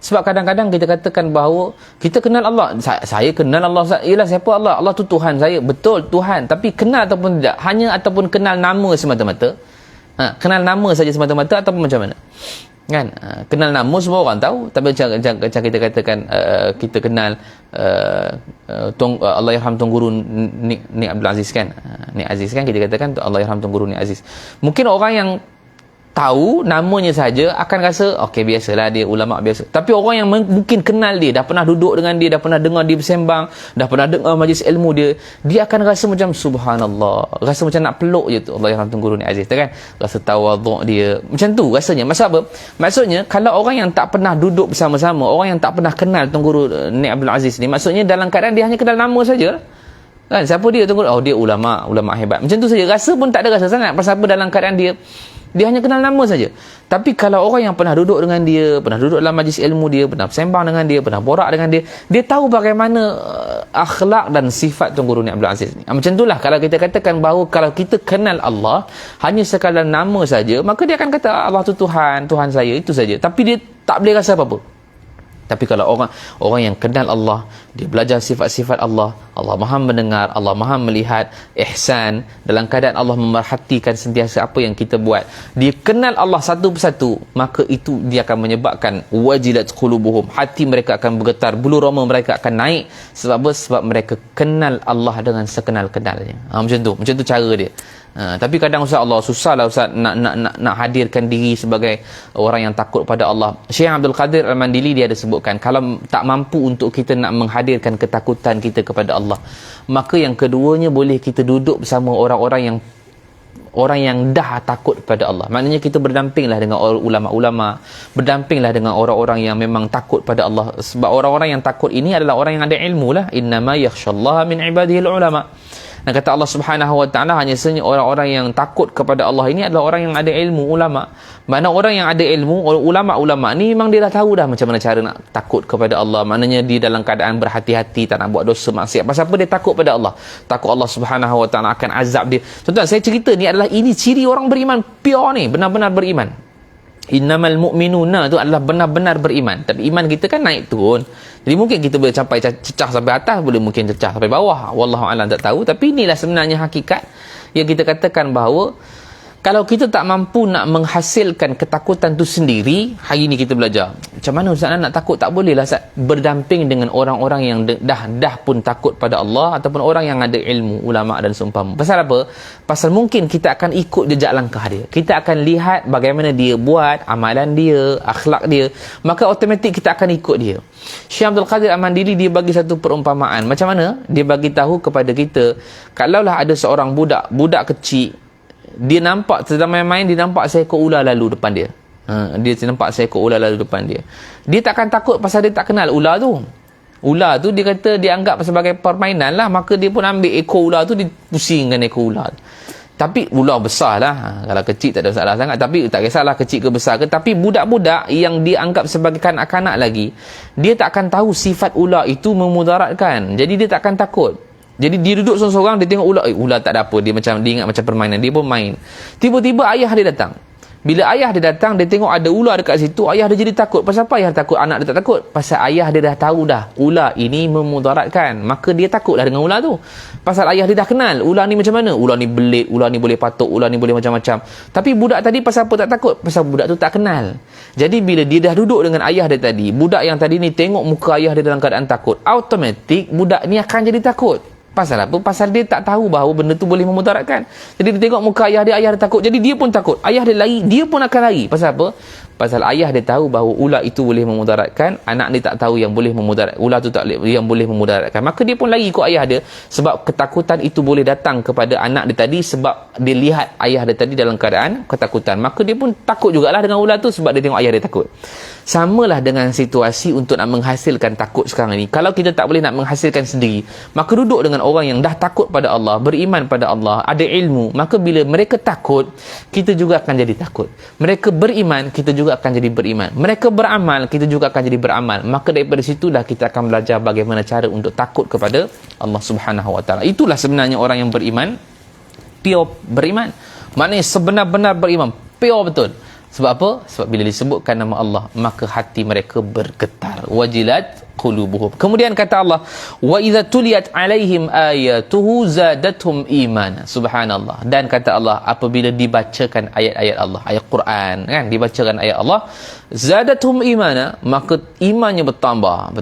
Sebab kadang-kadang kita katakan bahawa kita kenal Allah. Saya kenal Allah. Ialah siapa Allah? Allah tu Tuhan saya. Betul, Tuhan. Tapi kenal ataupun tidak? Hanya ataupun kenal nama semata-mata? Kenal nama saja semata-mata ataupun macam mana? Kan? Kenal nama semua orang tahu. Tapi macam kita katakan kita kenal Allahyarham Tuan Guru Nik Abdul Aziz kan? Nik Aziz kan kita katakan Allahyarham Tuan Guru Nik Aziz. Mungkin orang yang tahu namanya saja akan rasa okey biasalah dia ulama biasa. Tapi orang yang mungkin kenal dia, dah pernah duduk dengan dia, dah pernah dengar dia bersembang, dah pernah dengar majlis ilmu dia, dia akan rasa macam subhanallah, rasa macam nak peluk je tu Allahyarham Tuan Guru Nik Aziz kan, rasa tawaduk dia macam tu rasanya. Maksud apa? Maksudnya kalau orang yang tak pernah duduk bersama-sama, orang yang tak pernah kenal Tuan Guru Nik Abdul Aziz ni, maksudnya dalam keadaan dia hanya kenal nama saja kan, siapa dia Tuan Guru? Oh dia ulama hebat, macam tu saja. Rasa pun tak ada rasa sangat. Pasal apa? Dalam keadaan dia hanya kenal nama saja. Tapi kalau orang yang pernah duduk dengan dia, pernah duduk dalam majlis ilmu dia, pernah sembang dengan dia, pernah borak dengan dia, dia tahu bagaimana akhlak dan sifat Tuan Guru Nik Abdul Aziz ni. Macam itulah kalau kita katakan bahawa kalau kita kenal Allah hanya sekadar nama saja, maka dia akan kata Allah tu Tuhan saya, itu saja. Tapi dia tak boleh rasa apa-apa. Tapi kalau orang yang kenal Allah, dia belajar sifat-sifat Allah, Allah Maha mendengar, Allah Maha melihat, ihsan, dalam keadaan Allah memerhatikan sentiasa apa yang kita buat, dia kenal Allah satu persatu, maka itu dia akan menyebabkan wajilat qulubuhum, hati mereka akan bergetar, bulu roma mereka akan naik. Sebab apa? Sebab mereka kenal Allah dengan sekenal-kenalnya. Macam tu cara dia. Tapi kadang Ustaz, Allah susahlah Ustaz nak hadirkan diri sebagai orang yang takut pada Allah. Syekh Abdul Qadir Al-Mandili dia ada sebutkan, kalau tak mampu untuk kita nak menghadirkan ketakutan kita kepada Allah, maka yang keduanya boleh kita duduk bersama orang-orang yang dah takut pada Allah. Maknanya kita berdampinglah dengan ulama-ulama, berdampinglah dengan orang-orang yang memang takut pada Allah. Sebab orang-orang yang takut ini adalah orang yang ada ilmu lah. Innama yakhshallaha min ibadihil ulama. Dan kata Allah Subhanahu Wa Taala, hanya sahaja orang-orang yang takut kepada Allah ini adalah orang yang ada ilmu, ulama. Mana orang yang ada ilmu, ulama-ulama ni memang dia dah tahu dah macam mana cara nak takut kepada Allah. Maknanya dia dalam keadaan berhati-hati, tak nak buat dosa maksiat. Pasal apa? Dia takut pada Allah. Takut Allah Subhanahu Wa Taala akan azab dia. Tuan-tuan, saya cerita ni adalah ini ciri orang beriman pure ni, benar-benar beriman. Innamal mu'minuna tu adalah benar-benar beriman. Tapi iman kita kan naik turun. Jadi mungkin kita boleh sampai cecah sampai atas, boleh mungkin cecah sampai bawah. Wallahu a'lam, tak tahu. Tapi inilah sebenarnya hakikat yang kita katakan bahawa Kalau kita tak mampu nak menghasilkan ketakutan tu sendiri, hari ni kita belajar. Macam mana Ustaz nak takut? Tak boleh lah Ustaz berdamping dengan orang-orang yang dah pun takut pada Allah ataupun orang yang ada ilmu, ulama dan seumpama. Pasal apa? Pasal mungkin kita akan ikut jejak langkah dia. Kita akan lihat bagaimana dia buat, amalan dia, akhlak dia. Maka automatik kita akan ikut dia. Syekh Abdul Qadir Al-Mandili dia bagi satu perumpamaan. Macam mana? Dia bagi tahu kepada kita, kalaulah ada seorang budak kecil, dia nampak sedang main-main, dia nampak seekor ular lalu depan dia. Dia nampak seekor ular lalu depan dia. Dia takkan takut pasal dia tak kenal ular tu. Ular tu dia kata dia anggap sebagai permainan lah, maka dia pun ambil ekor ular tu, dia pusingkan ekor ular. Tapi ular besar lah. Kalau kecil tak ada masalah sangat. Tapi tak kisahlah kecil ke besar ke. Tapi budak-budak yang dia anggap sebagai kanak-kanak lagi, dia tak akan tahu sifat ular itu memudaratkan. Jadi dia tak akan takut. Jadi dia duduk seorang-seorang, dia tengok ular tak ada apa, dia ingat macam permainan, dia pun main. Tiba-tiba ayah dia datang. Bila ayah dia datang, dia tengok ada ular dekat situ, ayah dia jadi takut. Pasal apa ayah takut? Anak dia tak takut. Pasal ayah dia dah tahu dah, ular ini memudaratkan. Maka dia takutlah dengan ular tu. Pasal ayah dia dah kenal, ular ni macam mana? Ular ni belit, ular ni boleh patuk, ular ni boleh macam-macam. Tapi budak tadi pasal apa tak takut? Pasal budak tu tak kenal. Jadi bila dia dah duduk dengan ayah dia tadi, budak yang tadi ni tengok muka ayah dia dalam keadaan takut, automatik budak ni akan jadi takut. Pasal apa? Pasal dia tak tahu bahawa benda tu boleh memudaratkan. Jadi dia tengok muka ayah dia takut. Jadi dia pun takut. Ayah dia lari, dia pun akan lari. Pasal apa? Pasal ayah dia tahu bahawa ular itu boleh memudaratkan, anak dia tak tahu yang boleh memudaratkan, ular tu tak yang boleh memudaratkan. Maka dia pun lari ikut ayah dia, sebab ketakutan itu boleh datang kepada anak dia tadi sebab dia lihat ayah dia tadi dalam keadaan ketakutan. Maka dia pun takut jugalah dengan ular tu sebab dia tengok ayah dia takut. Samalah dengan situasi untuk nak menghasilkan takut sekarang ni. Kalau kita tak boleh nak menghasilkan sendiri, maka duduk dengan orang yang dah takut pada Allah, beriman pada Allah, ada ilmu. Maka bila mereka takut, kita juga akan jadi takut. Mereka beriman, kita juga akan jadi beriman. Mereka beramal, kita juga akan jadi beramal. Maka daripada situlah kita akan belajar bagaimana cara untuk takut kepada Allah Subhanahu Wa Taala. Itulah sebenarnya orang yang beriman, pure beriman. Maknanya sebenar-benar beriman, pure betul. Sebab apa? Sebab bila disebutkan nama Allah, maka hati mereka bergetar. Wajilat qulubuhum. Kemudian kata Allah, wa idza tuliyat alaihim ayatuhu zadatuhum imana. Subhanallah. Dan kata Allah, apabila dibacakan ayat-ayat Allah, ayat Quran kan, dibacakan ayat Allah, zadatuhum imana, maka imannya bertambah.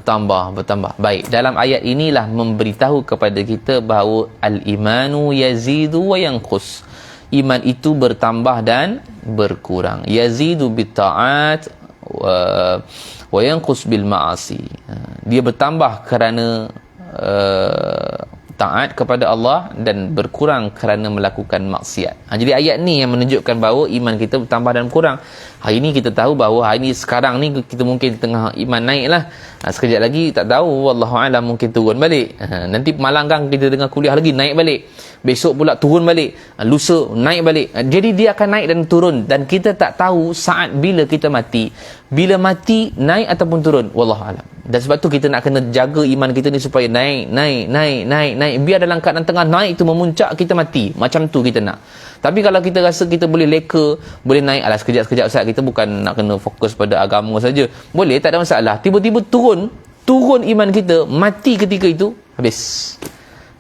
Baik, dalam ayat inilah memberitahu kepada kita bahawa al-imanu yazidu wa yanqus. Iman itu bertambah dan berkurang. Yazidu bitta'at wa yanqus bil ma'asi. Dia bertambah kerana taat kepada Allah dan berkurang kerana melakukan maksiat. Jadi ayat ni yang menunjukkan bahawa iman kita bertambah dan kurang. Hari ni kita tahu bahawa hari ni sekarang ni kita mungkin tengah iman naik lah. Sekejap lagi tak tahu, wallahualam mungkin turun balik. Nanti malam kan kita dengar kuliah lagi naik balik. Besok pula turun balik, lusa naik balik. Jadi dia akan naik dan turun, dan kita tak tahu saat bila kita mati. Bila mati naik ataupun turun, wallahualam. Dan sebab tu kita nak kena jaga iman kita ni supaya naik. Biar dalam keadaan tengah naik tu memuncak, kita mati. Macam tu kita nak. Tapi kalau kita rasa kita boleh leka, boleh naik, alah sekejap Ustaz, kita bukan nak kena fokus pada agama saja. Boleh, tak ada masalah. Tiba-tiba turun iman kita, mati ketika itu, habis.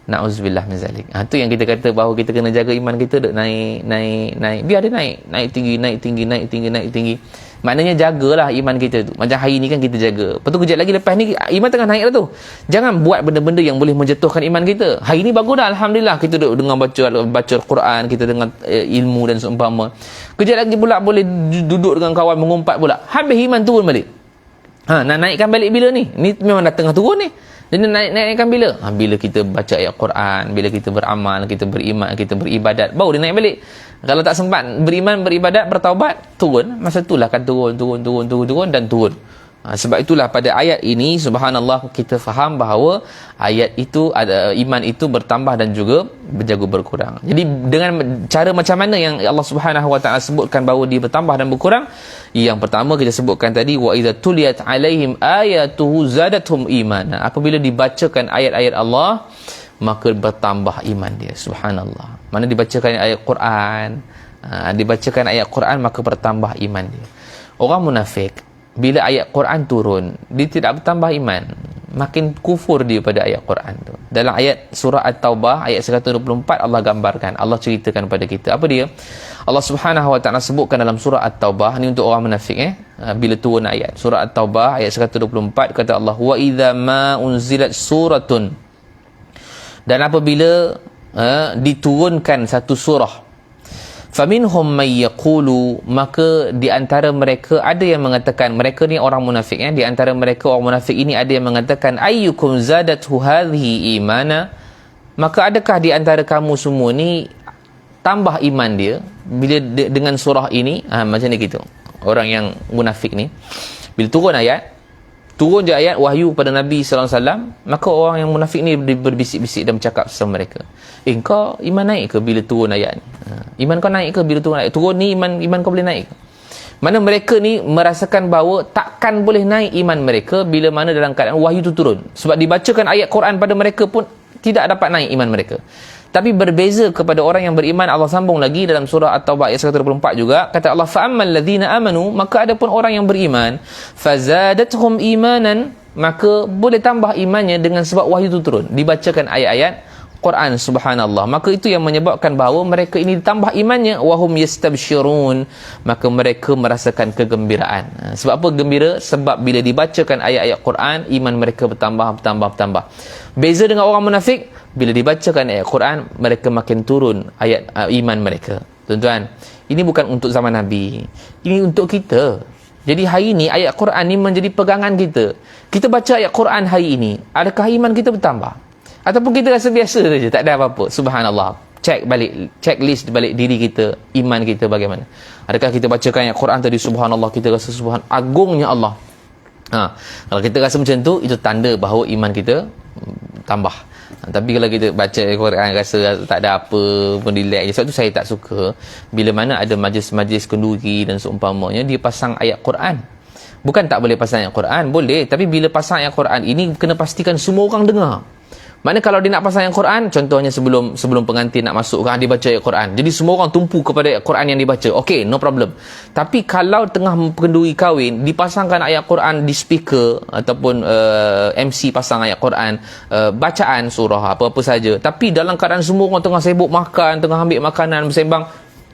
Na'udzubillah min zalik. Tu yang kita kata bahawa kita kena jaga iman kita duk naik. Biar dia naik tinggi. Maknanya jagalah iman kita tu. Macam hari ni kan kita jaga. Lepas tu kejap lagi lepas ni iman tengah naik lah tu. Jangan buat benda-benda yang boleh menjatuhkan iman kita. Hari ni bagus dah, alhamdulillah, kita duk dengar baca Quran, kita dengar ilmu dan seumpama. Kejap lagi pula boleh duduk dengan kawan mengumpat pula. Habis iman turun balik. Nak naikkan balik bila ni? Ni memang dah tengah turun ni. Jadi naikkan bila? Bila kita baca ayat Quran, bila kita beramal, kita beriman, kita beribadat, baru dia naik balik. Kalau tak sempat beriman, beribadat, bertaubat, turun. Masa itulah akan turun dan turun. Sebab itulah pada ayat ini, subhanallah, kita faham bahawa ayat itu, iman itu bertambah dan juga berkurang. Jadi dengan cara macam mana yang Allah Subhanahu Wa Taala sebutkan bahawa dia bertambah dan berkurang? Yang pertama kita sebutkan tadi, wa idza tuliyat alaihim ayatuhu zadatuhum imana. Apabila dibacakan ayat-ayat Allah, maka bertambah iman dia. Subhanallah. Mana dibacakan ayat Quran, maka bertambah iman dia. Orang munafik, bila ayat Quran turun, dia tidak bertambah iman. makin kufur dia pada ayat Quran tu. Dalam ayat surah At-Taubah ayat 124 Allah gambarkan, Allah ceritakan pada kita. Apa dia? Allah Subhanahu Wa Taala sebutkan dalam surah At-Taubah, ni untuk orang munafik bila turun ayat. Surah At-Taubah ayat 124 kata Allah, wa idza ma unzilat suratun, dan apabila diturunkan satu surah, faminhum may yaqulu, maka di antara mereka ada yang mengatakan, mereka ni orang munafik di antara mereka orang munafik ini ada yang mengatakan, ayyukum zadathu hadhihi imana, maka adakah di antara kamu semua ni tambah iman dia bila dengan surah ini. Macam ni gitu orang yang munafik ni, bila turun je ayat wahyu pada Nabi SAW, maka orang yang munafik ni berbisik-bisik dan bercakap sesama mereka, kau iman naik ke bila turun ayat ni? Iman kau naik ke bila turun ayat? Turun ni iman kau boleh naik ke? Mana mereka ni merasakan bahawa takkan boleh naik iman mereka bila mana dalam keadaan wahyu tu turun. Sebab dibacakan ayat Quran pada mereka pun tidak dapat naik iman mereka. Tapi berbeza kepada orang yang beriman, Allah sambung lagi dalam surah At-Taubah ayat 124 juga, kata Allah, fa'ammal ladzina amanu, maka adapun orang yang beriman, fazadathum imanan, maka boleh tambah imannya dengan sebab wahyu itu turun, dibacakan ayat-ayat Quran, subhanallah. Maka itu yang menyebabkan bahawa mereka ini ditambah imannya, wahum yastabsyirun, maka mereka merasakan kegembiraan. Sebab apa gembira? Sebab bila dibacakan ayat-ayat Quran, iman mereka bertambah. Beza dengan orang munafik, bila dibacakan ayat Quran, mereka makin turun ayat iman mereka. Tuan-tuan, ini bukan untuk zaman Nabi, ini untuk kita. Jadi hari ini ayat Quran ni menjadi pegangan kita. Kita baca ayat Quran hari ini, adakah iman kita bertambah? Ataupun kita rasa biasa saja, tak ada apa-apa? Subhanallah. Check list balik diri kita, iman kita bagaimana. Adakah kita bacakan ayat Quran tadi, subhanallah, kita rasa agungnya Allah. Kalau kita rasa macam tu, itu tanda bahawa iman kita tambah. Tapi kalau kita baca Quran rasa tak ada apa pun, relax je. Sebab tu saya tak suka bila mana ada majlis-majlis kenduri dan seumpamanya dia pasang ayat Quran. Bukan tak boleh pasang ayat Quran, boleh, tapi bila pasang ayat Quran ini kena pastikan semua orang dengar. Mana kalau dia nak pasang ayat Quran, contohnya sebelum pengantin nak masuk dia baca ayat Quran, jadi semua orang tumpu kepada ayat Quran yang dibaca, okey, no problem. Tapi kalau tengah kenduri kahwin dipasangkan ayat Quran di speaker ataupun MC pasang ayat Quran, bacaan surah apa-apa saja, tapi dalam keadaan semua orang tengah sibuk makan, tengah ambil makanan, bersembang,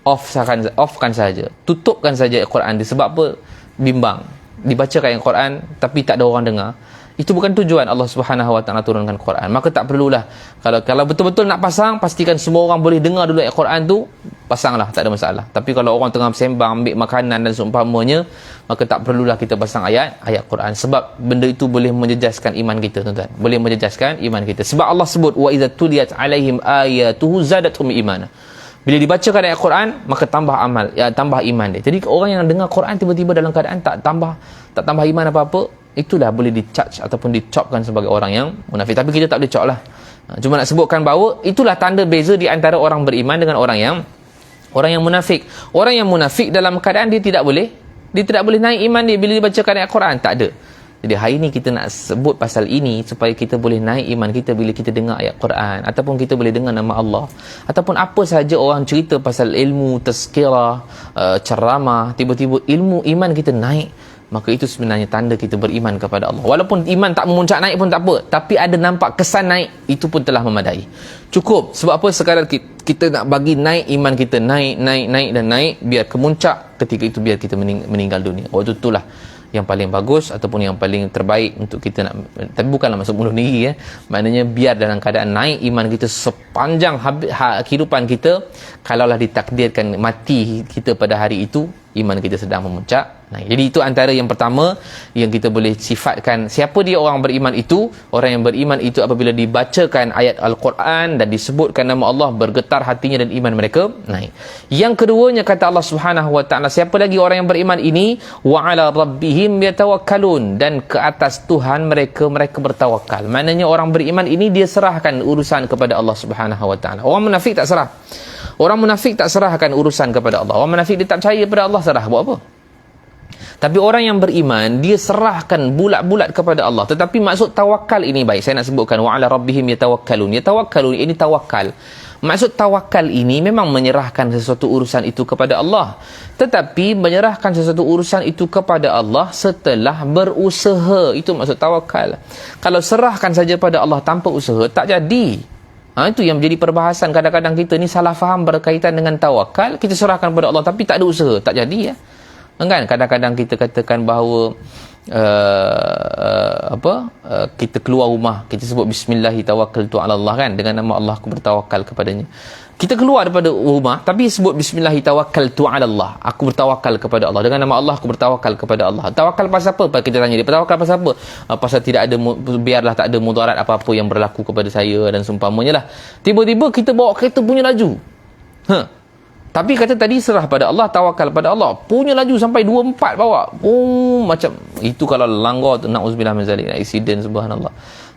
offkan saja, tutupkan saja ayat Quran. Sebab apa? Bimbang dibacakan ayat Quran tapi tak ada orang dengar. Itu bukan tujuan Allah Subhanahu Wa Taala turunkan Quran. Maka tak perlulah, kalau betul-betul nak pasang, pastikan semua orang boleh dengar dulu ayat Quran tu, pasanglah, tak ada masalah. Tapi kalau orang tengah bersembang, ambil makanan dan seumpamanya, maka tak perlulah kita pasang ayat Quran. Sebab benda itu boleh menjejaskan iman kita, tuan-tuan. Boleh menjejaskan iman kita. Sebab Allah sebut, wa idza tuliyat alaihim ayatuhu zadathum imana. Bila dibacakan ayat Quran, maka tambah iman dia. Jadi orang yang dengar Quran tiba-tiba dalam keadaan tak tambah iman apa-apa, itulah boleh di-charge ataupun dicopkan sebagai orang yang munafik. Tapi kita tak boleh cop lah. Cuma nak sebutkan bahawa itulah tanda beza di antara orang beriman dengan orang yang munafik. Orang yang munafik dalam keadaan dia tidak boleh naik iman dia bila dibacakan ayat Quran, tak ada. Jadi hari ini kita nak sebut pasal ini supaya kita boleh naik iman kita bila kita dengar ayat Quran, ataupun kita boleh dengar nama Allah, ataupun apa sahaja orang cerita pasal ilmu, tazkirah, ceramah, tiba-tiba iman kita naik, maka itu sebenarnya tanda kita beriman kepada Allah. Walaupun iman tak memuncak naik pun tak apa, tapi ada nampak kesan naik, itu pun telah memadai. Cukup. Sebab apa? Sekarang kita nak bagi naik iman kita, naik dan naik, biar kemuncak, ketika itu biar kita meninggal dunia. Itulah yang paling bagus ataupun yang paling terbaik untuk kita nak. Tapi bukanlah masuk bunuh diri maknanya biar dalam keadaan naik iman kita sepanjang kehidupan kita. Kalaulah ditakdirkan mati kita pada hari itu, iman kita sedang memuncak. Jadi itu antara yang pertama yang kita boleh sifatkan siapa dia orang beriman itu. Orang yang beriman itu apabila dibacakan ayat Al-Quran dan disebutkan nama Allah, bergetar hatinya dan iman mereka naik. Yang keduanya kata Allah Subhanahu Wa Taala, siapa lagi orang yang beriman ini? Wa ala rabbihim yatawakkalun, dan ke atas Tuhan mereka bertawakal. Maknanya orang beriman ini dia serahkan urusan kepada Allah Subhanahu Wa Taala. Orang munafik tak serah. Orang munafik tak serahkan urusan kepada Allah. Orang munafik dia tak percaya pada Allah, serah buat apa? Tapi orang yang beriman, dia serahkan bulat-bulat kepada Allah. Tetapi maksud tawakal ini baik, saya nak sebutkan wa ala rabbihim yatawakkalun. Yatawakkalun ini tawakal. Maksud tawakal ini memang menyerahkan sesuatu urusan itu kepada Allah. Tetapi menyerahkan sesuatu urusan itu kepada Allah setelah berusaha. Itu maksud tawakal. Kalau serahkan saja pada Allah tanpa usaha, tak jadi. Itu yang menjadi perbahasan. Kadang-kadang kita ni salah faham berkaitan dengan tawakal. Kita serahkan pada Allah tapi tak ada usaha, tak jadi ya. Kan kadang-kadang kita katakan bahawa kita keluar rumah, kita sebut bismillahi tawakkaltu ala Allah, kan, dengan nama Allah aku bertawakal kepadanya. Kita keluar daripada rumah tapi sebut bismillahi tawakkaltu ala Allah, aku bertawakal kepada Allah, dengan nama Allah aku bertawakal kepada Allah. Tawakal pasal apa? Kita tanya dia, bertawakal pasal apa? Pasal tidak ada, biarlah tak ada mudarat apa-apa yang berlaku kepada saya dan seumpamanya lah. Tiba-tiba kita bawa kereta punya laju. Tapi kata tadi serah pada Allah, tawakal pada Allah, punya laju sampai 24 bawa. Macam itu kalau langgar tu, na'udzubillah min zalik, accident, subhanallah.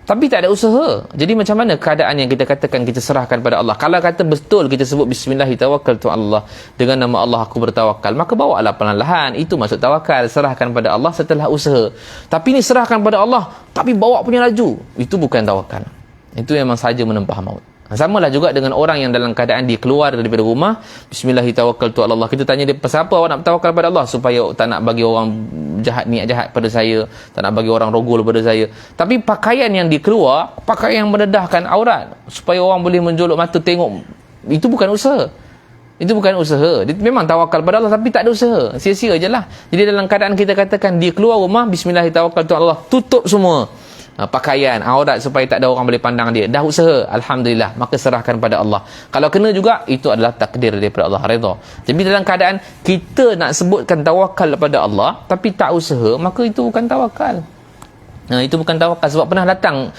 Tapi tak ada usaha. Jadi macam mana keadaan yang kita katakan kita serahkan pada Allah? Kalau kata betul kita sebut bismillahi tawakkaltu Allah, dengan nama Allah aku bertawakal, maka bawalah perlahan-lahan. Itu maksud tawakal, serahkan pada Allah setelah usaha. Tapi ni serahkan pada Allah tapi bawa punya laju, itu bukan tawakal. Itu memang saja menempah maut. Samalah juga dengan orang yang dalam keadaan dia keluar daripada rumah, bismillahi tawakkaltu ala Allah. Kita tanya dia, pasal apa awak nak bertawakal pada Allah? Supaya tak nak bagi orang jahat, niat jahat pada saya, tak nak bagi orang rogol pada saya. Tapi pakaian yang dia keluar, pakaian yang mendedahkan aurat, supaya orang boleh menjolok mata tengok, itu bukan usaha. Itu bukan usaha. Dia memang tawakal pada Allah tapi tak ada usaha, sia-sia je lah. Jadi dalam keadaan kita katakan dia keluar rumah, bismillahi tawakkaltu ala Allah, tutup semua pakaian, aurat, supaya tak ada orang boleh pandang dia, dah usaha, alhamdulillah, maka serahkan pada Allah. Kalau kena juga, itu adalah takdir daripada Allah, redha. Jadi dalam keadaan kita nak sebutkan tawakal kepada Allah tapi tak usaha, maka itu bukan tawakal. Itu bukan tawakal. Sebab pernah datang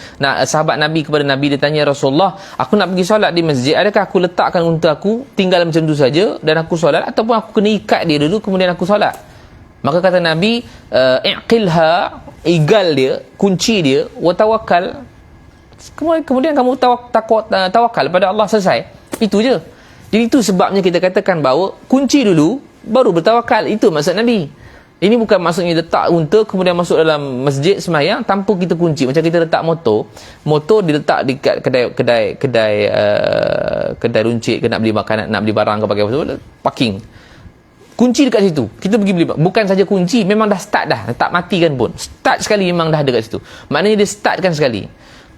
sahabat Nabi kepada Nabi, dia tanya, Rasulullah, aku nak pergi solat di masjid, adakah aku letakkan unta aku tinggal macam tu saja dan aku solat, ataupun aku kena ikat dia dulu kemudian aku solat? Maka kata Nabi, iqilha, igal dia, kunci dia, wa tawakkal, kemudian kamu tawakal pada Allah, selesai. Itu je. Jadi itu sebabnya kita katakan bahawa kunci dulu baru bertawakal. Itu maksud Nabi. Ini bukan maksudnya letak unta kemudian masuk dalam masjid semayang tanpa kita kunci. Macam kita letak motor diletak di kedai runcit ke, nak beli makanan, nak beli barang ke, pakai parking, kunci dekat situ, kita pergi beli. Bukan saja kunci, memang dah start dah, tak matikan pun, start sekali memang dah dekat situ. Maknanya dia startkan sekali.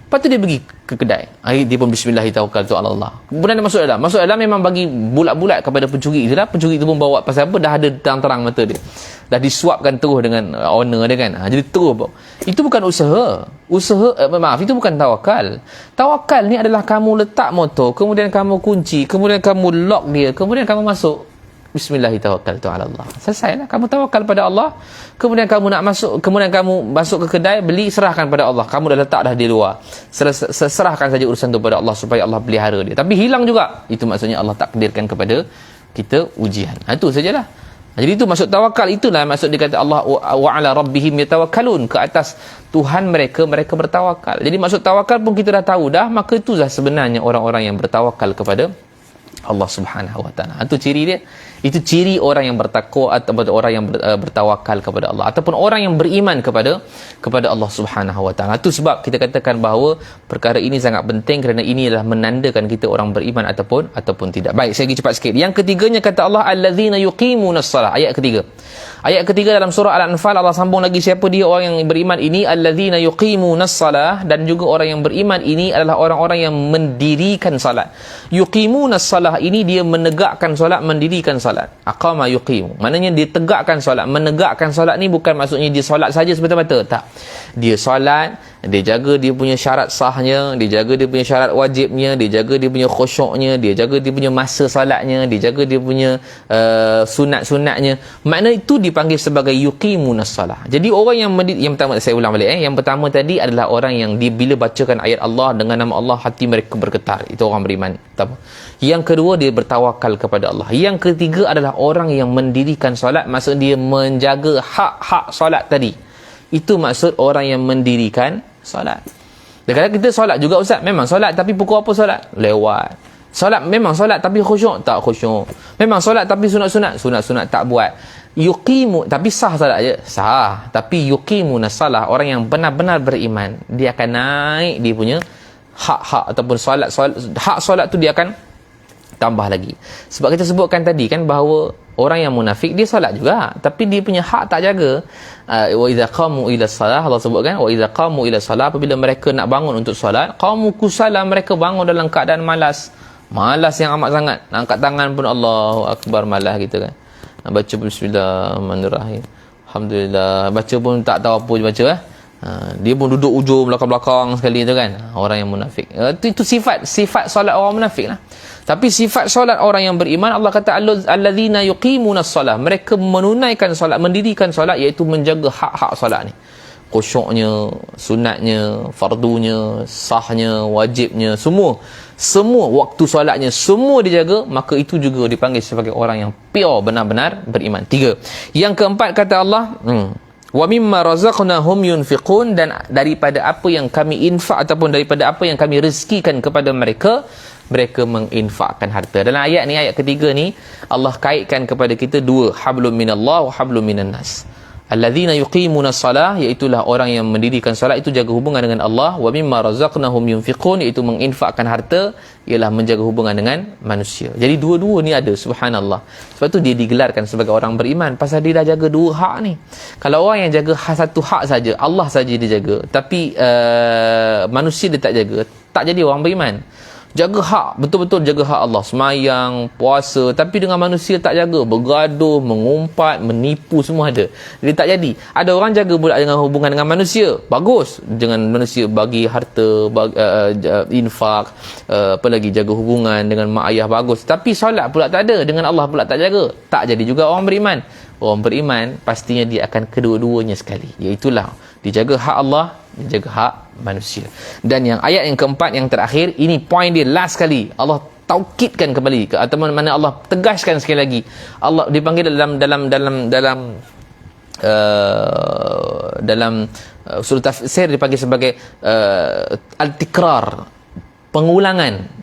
Lepas tu dia pergi ke kedai, dia pun bismillahi tawakkaltu ala Allah, kemudian dia masuk dalam memang bagi bulat-bulat kepada pencuri itulah. Pencuri itu pun bawa, pasal apa, dah ada terang-terang mata dia, dah disuapkan terus dengan owner dia, kan. Jadi terus bawa. Itu bukan usaha. Itu bukan tawakal. Tawakal ni adalah kamu letak motor, kemudian kamu kunci, kemudian kamu lock dia, kemudian kamu masuk, bismillahi tawakkaltu ala Allah, selesailah. Kamu tawakal pada Allah, kemudian kamu masuk ke kedai beli, serahkan pada Allah. Kamu dah letak dah di luar, serahkan saja urusan tu pada Allah supaya Allah pelihara dia. Tapi hilang juga, itu maksudnya Allah takdirkan kepada kita ujian. Itu sajalah. Jadi itu maksud tawakal. Itulah maksud dia kata Allah wa ala rabbihim yatawakkalun, ke atas Tuhan mereka bertawakal. Jadi maksud tawakal pun kita dah tahu dah, maka itulah sebenarnya orang-orang yang bertawakal kepada Allah Subhanahu wa taala. Itu ciri dia. Itu ciri orang yang bertakwa atau orang yang bertawakal kepada Allah, ataupun orang yang beriman kepada Allah Subhanahu wa taala. Itu sebab kita katakan bahawa perkara ini sangat penting, kerana ini adalah menandakan kita orang beriman ataupun tidak. Baik, saya pergi cepat sikit. Yang ketiganya kata Allah, allazina yuqimunas salah. Ayat ketiga dalam surah Al-Anfal, Allah sambung lagi, siapa dia orang yang beriman ini, allazina yuqimunas salah, dan juga orang yang beriman ini adalah orang-orang yang mendirikan salat. Yuqimunas salah ini dia menegakkan solat, mendirikan solat. Aqama yuqimu, maknanya dia tegakkan solat. Menegakkan solat ni bukan maksudnya dia solat saja semata-mata, tak. Dia solat, dia jaga dia punya syarat sahnya, dia jaga dia punya syarat wajibnya, dia jaga dia punya khusyuknya, dia jaga dia punya masa solatnya, dia jaga dia punya sunat-sunatnya. Makna itu dipanggil sebagai yuqimunas salah. Jadi orang yang pertama, saya ulang balik, yang pertama tadi adalah orang yang bila bacakan ayat Allah dengan nama Allah, hati mereka bergetar. Itu orang beriman. Yang kedua, dia bertawakal kepada Allah. Yang ketiga adalah orang yang mendirikan solat, maksud dia menjaga hak-hak solat tadi. Itu maksud orang yang mendirikan solat. Kadang-kadang kita solat juga, ustaz, memang solat tapi pukul apa solat? Lewat. Solat memang solat tapi khusyuk? Tak khusyuk. Memang solat tapi sunat-sunat tak buat. Yuqimu, tapi sah solat je, sah. Tapi yuqimuna salah, orang yang benar-benar beriman, dia akan naik dia punya hak-hak ataupun hak solat tu dia akan tambah lagi. Sebab kita sebutkan tadi kan bahawa orang yang munafik dia solat juga, tapi dia punya hak tak jaga. Wa idza qamu ila salah, Allah sebutkan wa idza qamu ila salah, apabila mereka nak bangun untuk solat, qamu kusala, mereka bangun dalam keadaan malas yang amat sangat. Nak angkat tangan pun Allahu akbar, malas gitu kan. Nak baca bismillahirrahmanirrahim, alhamdulillah, baca pun tak tahu apa je baca dia pun duduk ujung belakang-belakang sekali tu kan, orang yang munafik. Itu sifat solat orang munafik lah. Tapi sifat solat orang yang beriman, Allah kata allazina yuqimunas solah, mereka menunaikan solat, mendirikan solat, iaitu menjaga hak-hak solat ni, khusyuknya, sunatnya, fardunya, sahnya, wajibnya, semua waktu solatnya semua dijaga, maka itu juga dipanggil sebagai orang yang pure, benar-benar beriman. 3. Yang keempat kata Allah, wa mimma razaqnahum yunfiqun, dan daripada apa yang kami infak ataupun daripada apa yang kami rezekikan kepada mereka, mereka menginfakkan harta. Dalam ayat ni, ayat ketiga ni, Allah kaitkan kepada kita dua, hablum minallah wa hablum minan nas. Alladzina yuqimuna salah, iaitulah orang yang mendirikan solat, itu jaga hubungan dengan Allah. Wa mimma razaqnahum yunfiqun, iaitu menginfakkan harta, ialah menjaga hubungan dengan manusia. Jadi dua-dua ni ada, subhanallah. Sebab tu dia digelarkan sebagai orang beriman, pasal dia dah jaga dua hak ni. Kalau orang yang jaga satu hak saja, Allah saja dia jaga, tapi manusia dia tak jaga, tak jadi orang beriman. Jaga hak, betul-betul jaga hak Allah, semayang, puasa, tapi dengan manusia tak jaga, bergaduh, mengumpat, menipu, semua ada. Jadi tak jadi. Ada orang jaga pula dengan hubungan dengan manusia, bagus, dengan manusia, bagi harta, infak, apa lagi, jaga hubungan dengan mak ayah, bagus. Tapi solat pula tak ada, dengan Allah pula tak jaga, tak jadi juga orang beriman. Orang beriman pastinya dia akan kedua-duanya sekali, iaitulah dijaga hak Allah, dijaga hak manusia. Dan yang ayat yang keempat, yang terakhir, ini point dia last sekali, Allah taukidkan kembali, atau mana Allah tegaskan sekali lagi. Allah dipanggil dalam surah tafsir dipanggil sebagai al-tikrar, pengulangan.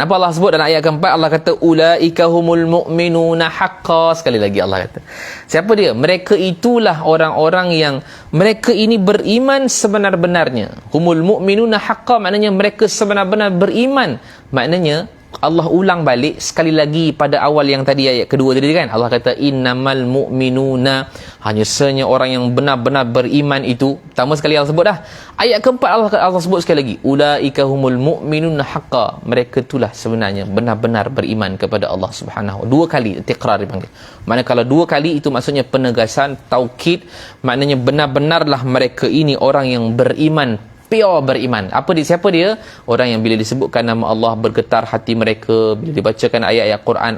Apa Allah sebut dalam ayat keempat? Allah kata ulaika humul mu'minuna haqqan. Sekali lagi Allah kata, siapa dia? Mereka itulah orang-orang yang mereka ini beriman sebenar-benarnya. Humul mu'minuna haqqan, maknanya mereka sebenar-benar beriman. Maknanya Allah ulang balik sekali lagi pada awal yang tadi, ayat kedua tadi kan, Allah kata innamal mu'minuna, hanya senya orang yang benar-benar beriman itu. Pertama sekali Allah sebut dah. Ayat keempat Allah sebut sekali lagi ulaika humul mu'minuna haqqan, mereka itulah sebenarnya benar-benar beriman kepada Allah Subhanahu. Dua kali tikrar dipanggil. Maknanya kalau dua kali itu maksudnya penegasan, taukid, maknanya benar-benarlah mereka ini orang yang beriman, pure beriman. Siapa dia? Orang yang bila disebutkan nama Allah bergetar hati mereka, bila dibacakan ayat-ayat Quran,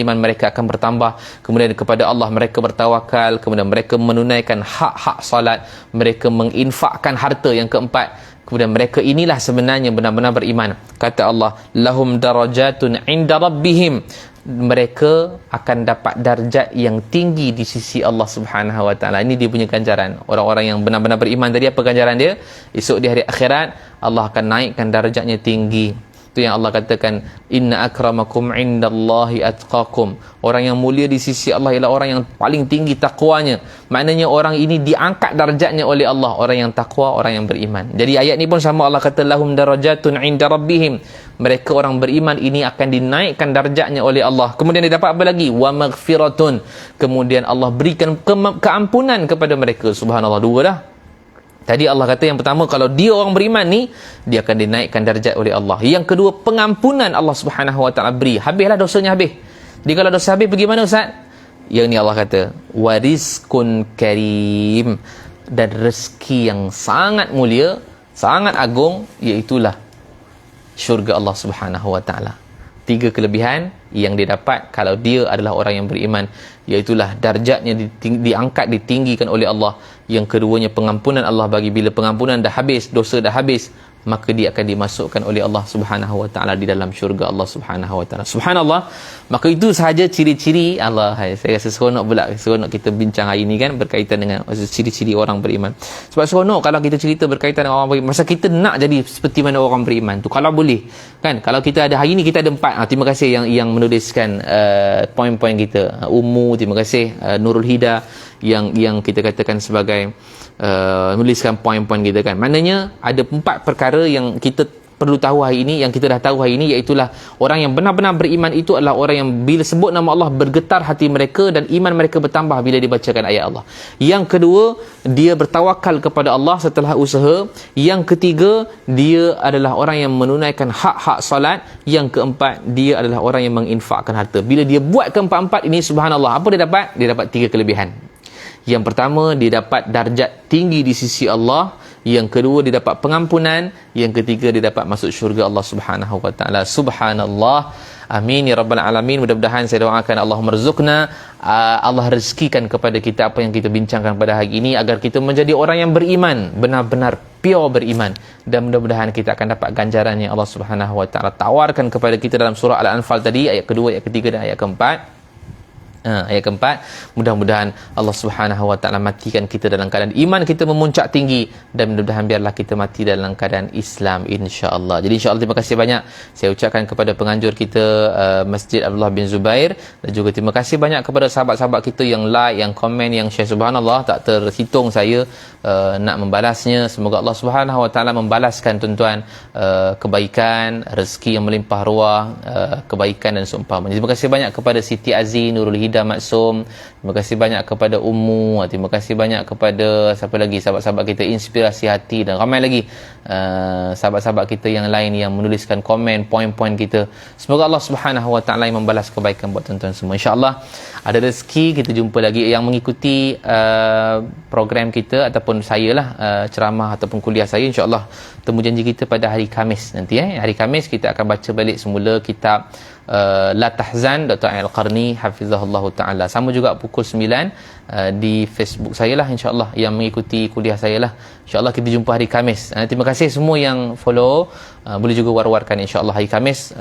iman mereka akan bertambah. Kemudian kepada Allah mereka bertawakal, kemudian mereka menunaikan hak-hak salat, mereka menginfakkan harta. Yang keempat, kemudian mereka inilah sebenarnya benar-benar beriman. Kata Allah, lahum darajatun inda rabbihim, mereka akan dapat darjat yang tinggi di sisi Allah Subhanahu wa taala. Ini dia punya ganjaran. Orang-orang yang benar-benar beriman tadi, apa ganjaran dia? Esok di hari akhirat Allah akan naikkan darjatnya tinggi. Itu yang Allah katakan, inna akramakum indallahi atqakum. Orang yang mulia di sisi Allah ialah orang yang paling tinggi takwanya. Maknanya orang ini diangkat darjatnya oleh Allah, orang yang takwa, orang yang beriman. Jadi ayat ni pun sama, Allah kata lahum darajatun inda rabbihim, mereka orang beriman ini akan dinaikkan darjatnya oleh Allah. Kemudian dia dapat apa lagi? Wa maghfiratun, kemudian Allah berikan keampunan kepada mereka. Subhanallah, dua dah. Tadi Allah kata yang pertama, kalau dia orang beriman ni, dia akan dinaikkan darjat oleh Allah. Yang kedua, pengampunan Allah Subhanahu wa taala beri. Habislah dosanya, habis. Jadi kalau dosa habis, pergi mana Ustaz? Yang ni Allah kata warizkun karim, dan rezeki yang sangat mulia, sangat agung, iaitulah syurga Allah Subhanahu wa taala. 3 kelebihan yang dia dapat kalau dia adalah orang yang beriman, iaitulah darjatnya diangkat, ditinggikan oleh Allah. Yang keduanya, pengampunan Allah bagi. Bila pengampunan dah habis, dosa dah habis, maka dia akan dimasukkan oleh Allah Subhanahu wa taala di dalam syurga Allah Subhanahu wa taala. Subhanallah. Maka itu sahaja ciri-ciri Allah. Saya rasa seronok kita bincang hari ini kan, berkaitan dengan ciri-ciri orang beriman. Sebab seronok kalau kita cerita berkaitan dengan orang beriman. Masa kita nak jadi seperti mana orang beriman tu, kalau boleh kan. Kalau kita ada hari ini, kita ada 4. Terima kasih yang menuliskan poin-poin kita. Ummu, terima kasih. Nurul Hida yang kita katakan sebagai menuliskan poin-poin kita kan. Maknanya ada 4 perkara yang kita perlu tahu hari ini, yang kita dah tahu hari ini, iaitulah orang yang benar-benar beriman itu adalah orang yang bila sebut nama Allah bergetar hati mereka dan iman mereka bertambah bila dibacakan ayat Allah. Yang kedua, dia bertawakal kepada Allah setelah usaha. Yang ketiga, dia adalah orang yang menunaikan hak-hak salat. Yang keempat, dia adalah orang yang menginfakkan harta. Bila dia buat keempat-empat ini, subhanallah, apa dia dapat? Dia dapat 3 kelebihan. Yang pertama, dia dapat darjat tinggi di sisi Allah. Yang kedua, dia dapat pengampunan. Yang ketiga, dia dapat masuk syurga Allah Subhanahu wa taala. Subhanallah. Amin ya rabbal alamin. Mudah-mudahan saya doakan Allah merzukna, Allah rezekikan kepada kita apa yang kita bincangkan pada hari ini, agar kita menjadi orang yang beriman, benar-benar pure beriman, dan mudah-mudahan kita akan dapat ganjaran yang Allah Subhanahu wa taala tawarkan kepada kita dalam surah Al-Anfal tadi, ayat kedua, ayat ketiga dan ayat keempat. Ayat keempat, mudah-mudahan Allah Subhanahu wa taala matikan kita dalam keadaan iman kita memuncak tinggi, dan mudah-mudahan biarlah kita mati dalam keadaan Islam, insya-Allah. Jadi insya-Allah terima kasih banyak saya ucapkan kepada penganjur kita Masjid Abdullah bin Zubair, dan juga terima kasih banyak kepada sahabat-sahabat kita yang like, yang komen, yang share. Subhanallah, tak terhitung saya nak membalasnya. Semoga Allah Subhanahu wa taala membalaskan tuan-tuan kebaikan, rezeki yang melimpah ruah, kebaikan dan seumpamanya. Terima kasih banyak kepada Siti Aziz, Nurul Hida Maksum, terima kasih banyak kepada Ummu, terima kasih banyak kepada siapa lagi, sahabat-sahabat kita Inspirasi Hati, dan ramai lagi sahabat-sahabat kita yang lain yang menuliskan komen, poin-poin kita. Semoga Allah Subhanahu wa taala yang membalas kebaikan buat tuan-tuan semua. Insya-Allah ada rezeki kita jumpa lagi yang mengikuti program kita ataupun saya lah, ceramah ataupun kuliah saya, insya-Allah temu janji kita pada hari Khamis nanti. Hari Khamis kita akan baca balik semula kitab La Tahzan Dr. Al-Qarni hafizahullah taala. Sama juga pukul 9 di Facebook saya lah, insya-Allah yang mengikuti kuliah saya lah. Insya-Allah kita jumpa hari Khamis. Terima kasih semua yang follow. Boleh juga war-warkan insya-Allah hari Khamis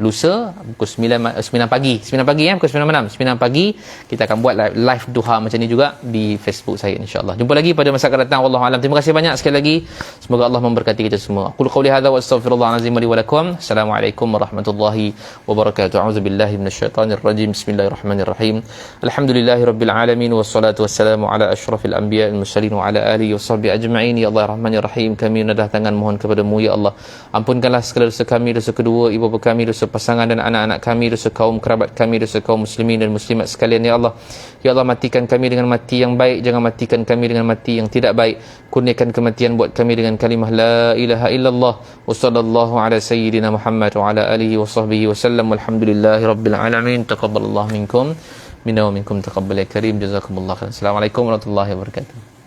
lusa pukul 9 pagi pukul 9 malam, 9 pagi kita akan buat live duha macam ni juga di Facebook saya, insya-Allah. Jumpa lagi pada masa akan datang. Wallahu alam. Terima kasih banyak sekali lagi. Semoga Allah memberkati kita semua. Qul qouli hadza wa astaghfirullahal azim li wa lakum. Assalamualaikum warahmatullahi wabarakatuh. A'udzubillahi minasyaitonir rajim. Bismillahirrahmanirrahim. Alhamdulillahirabbil alamin wassalatu wassalamu ala asyrafil anbiya'il mursalin wa ala alihi washabbihi ajma'in. Ya Allah Rahmanir Rahim, kami menadah tangan mohon kepadamu ya Allah. Ampunkanlah segala dosa kami, dosa kedua ibu bapa kami, dosa pasangan dan anak-anak kami, dosa kaum kerabat kami, dosa kaum muslimin dan muslimat sekalian ya Allah. Ya Allah, matikan kami dengan mati yang baik, jangan matikan kami dengan mati yang tidak baik. Kurniakan kematian buat kami dengan kalimah la ilaha illallah wa sallallahu ala sayyidina Muhammad wa ala alihi wa sahbihi wa sallam. Walhamdulillahi rabbil alamin. Taqabbalallahu minkum minna wa minkum taqabbal ya karim. Jazakumullah khairan. Assalamualaikum warahmatullahi wabarakatuh.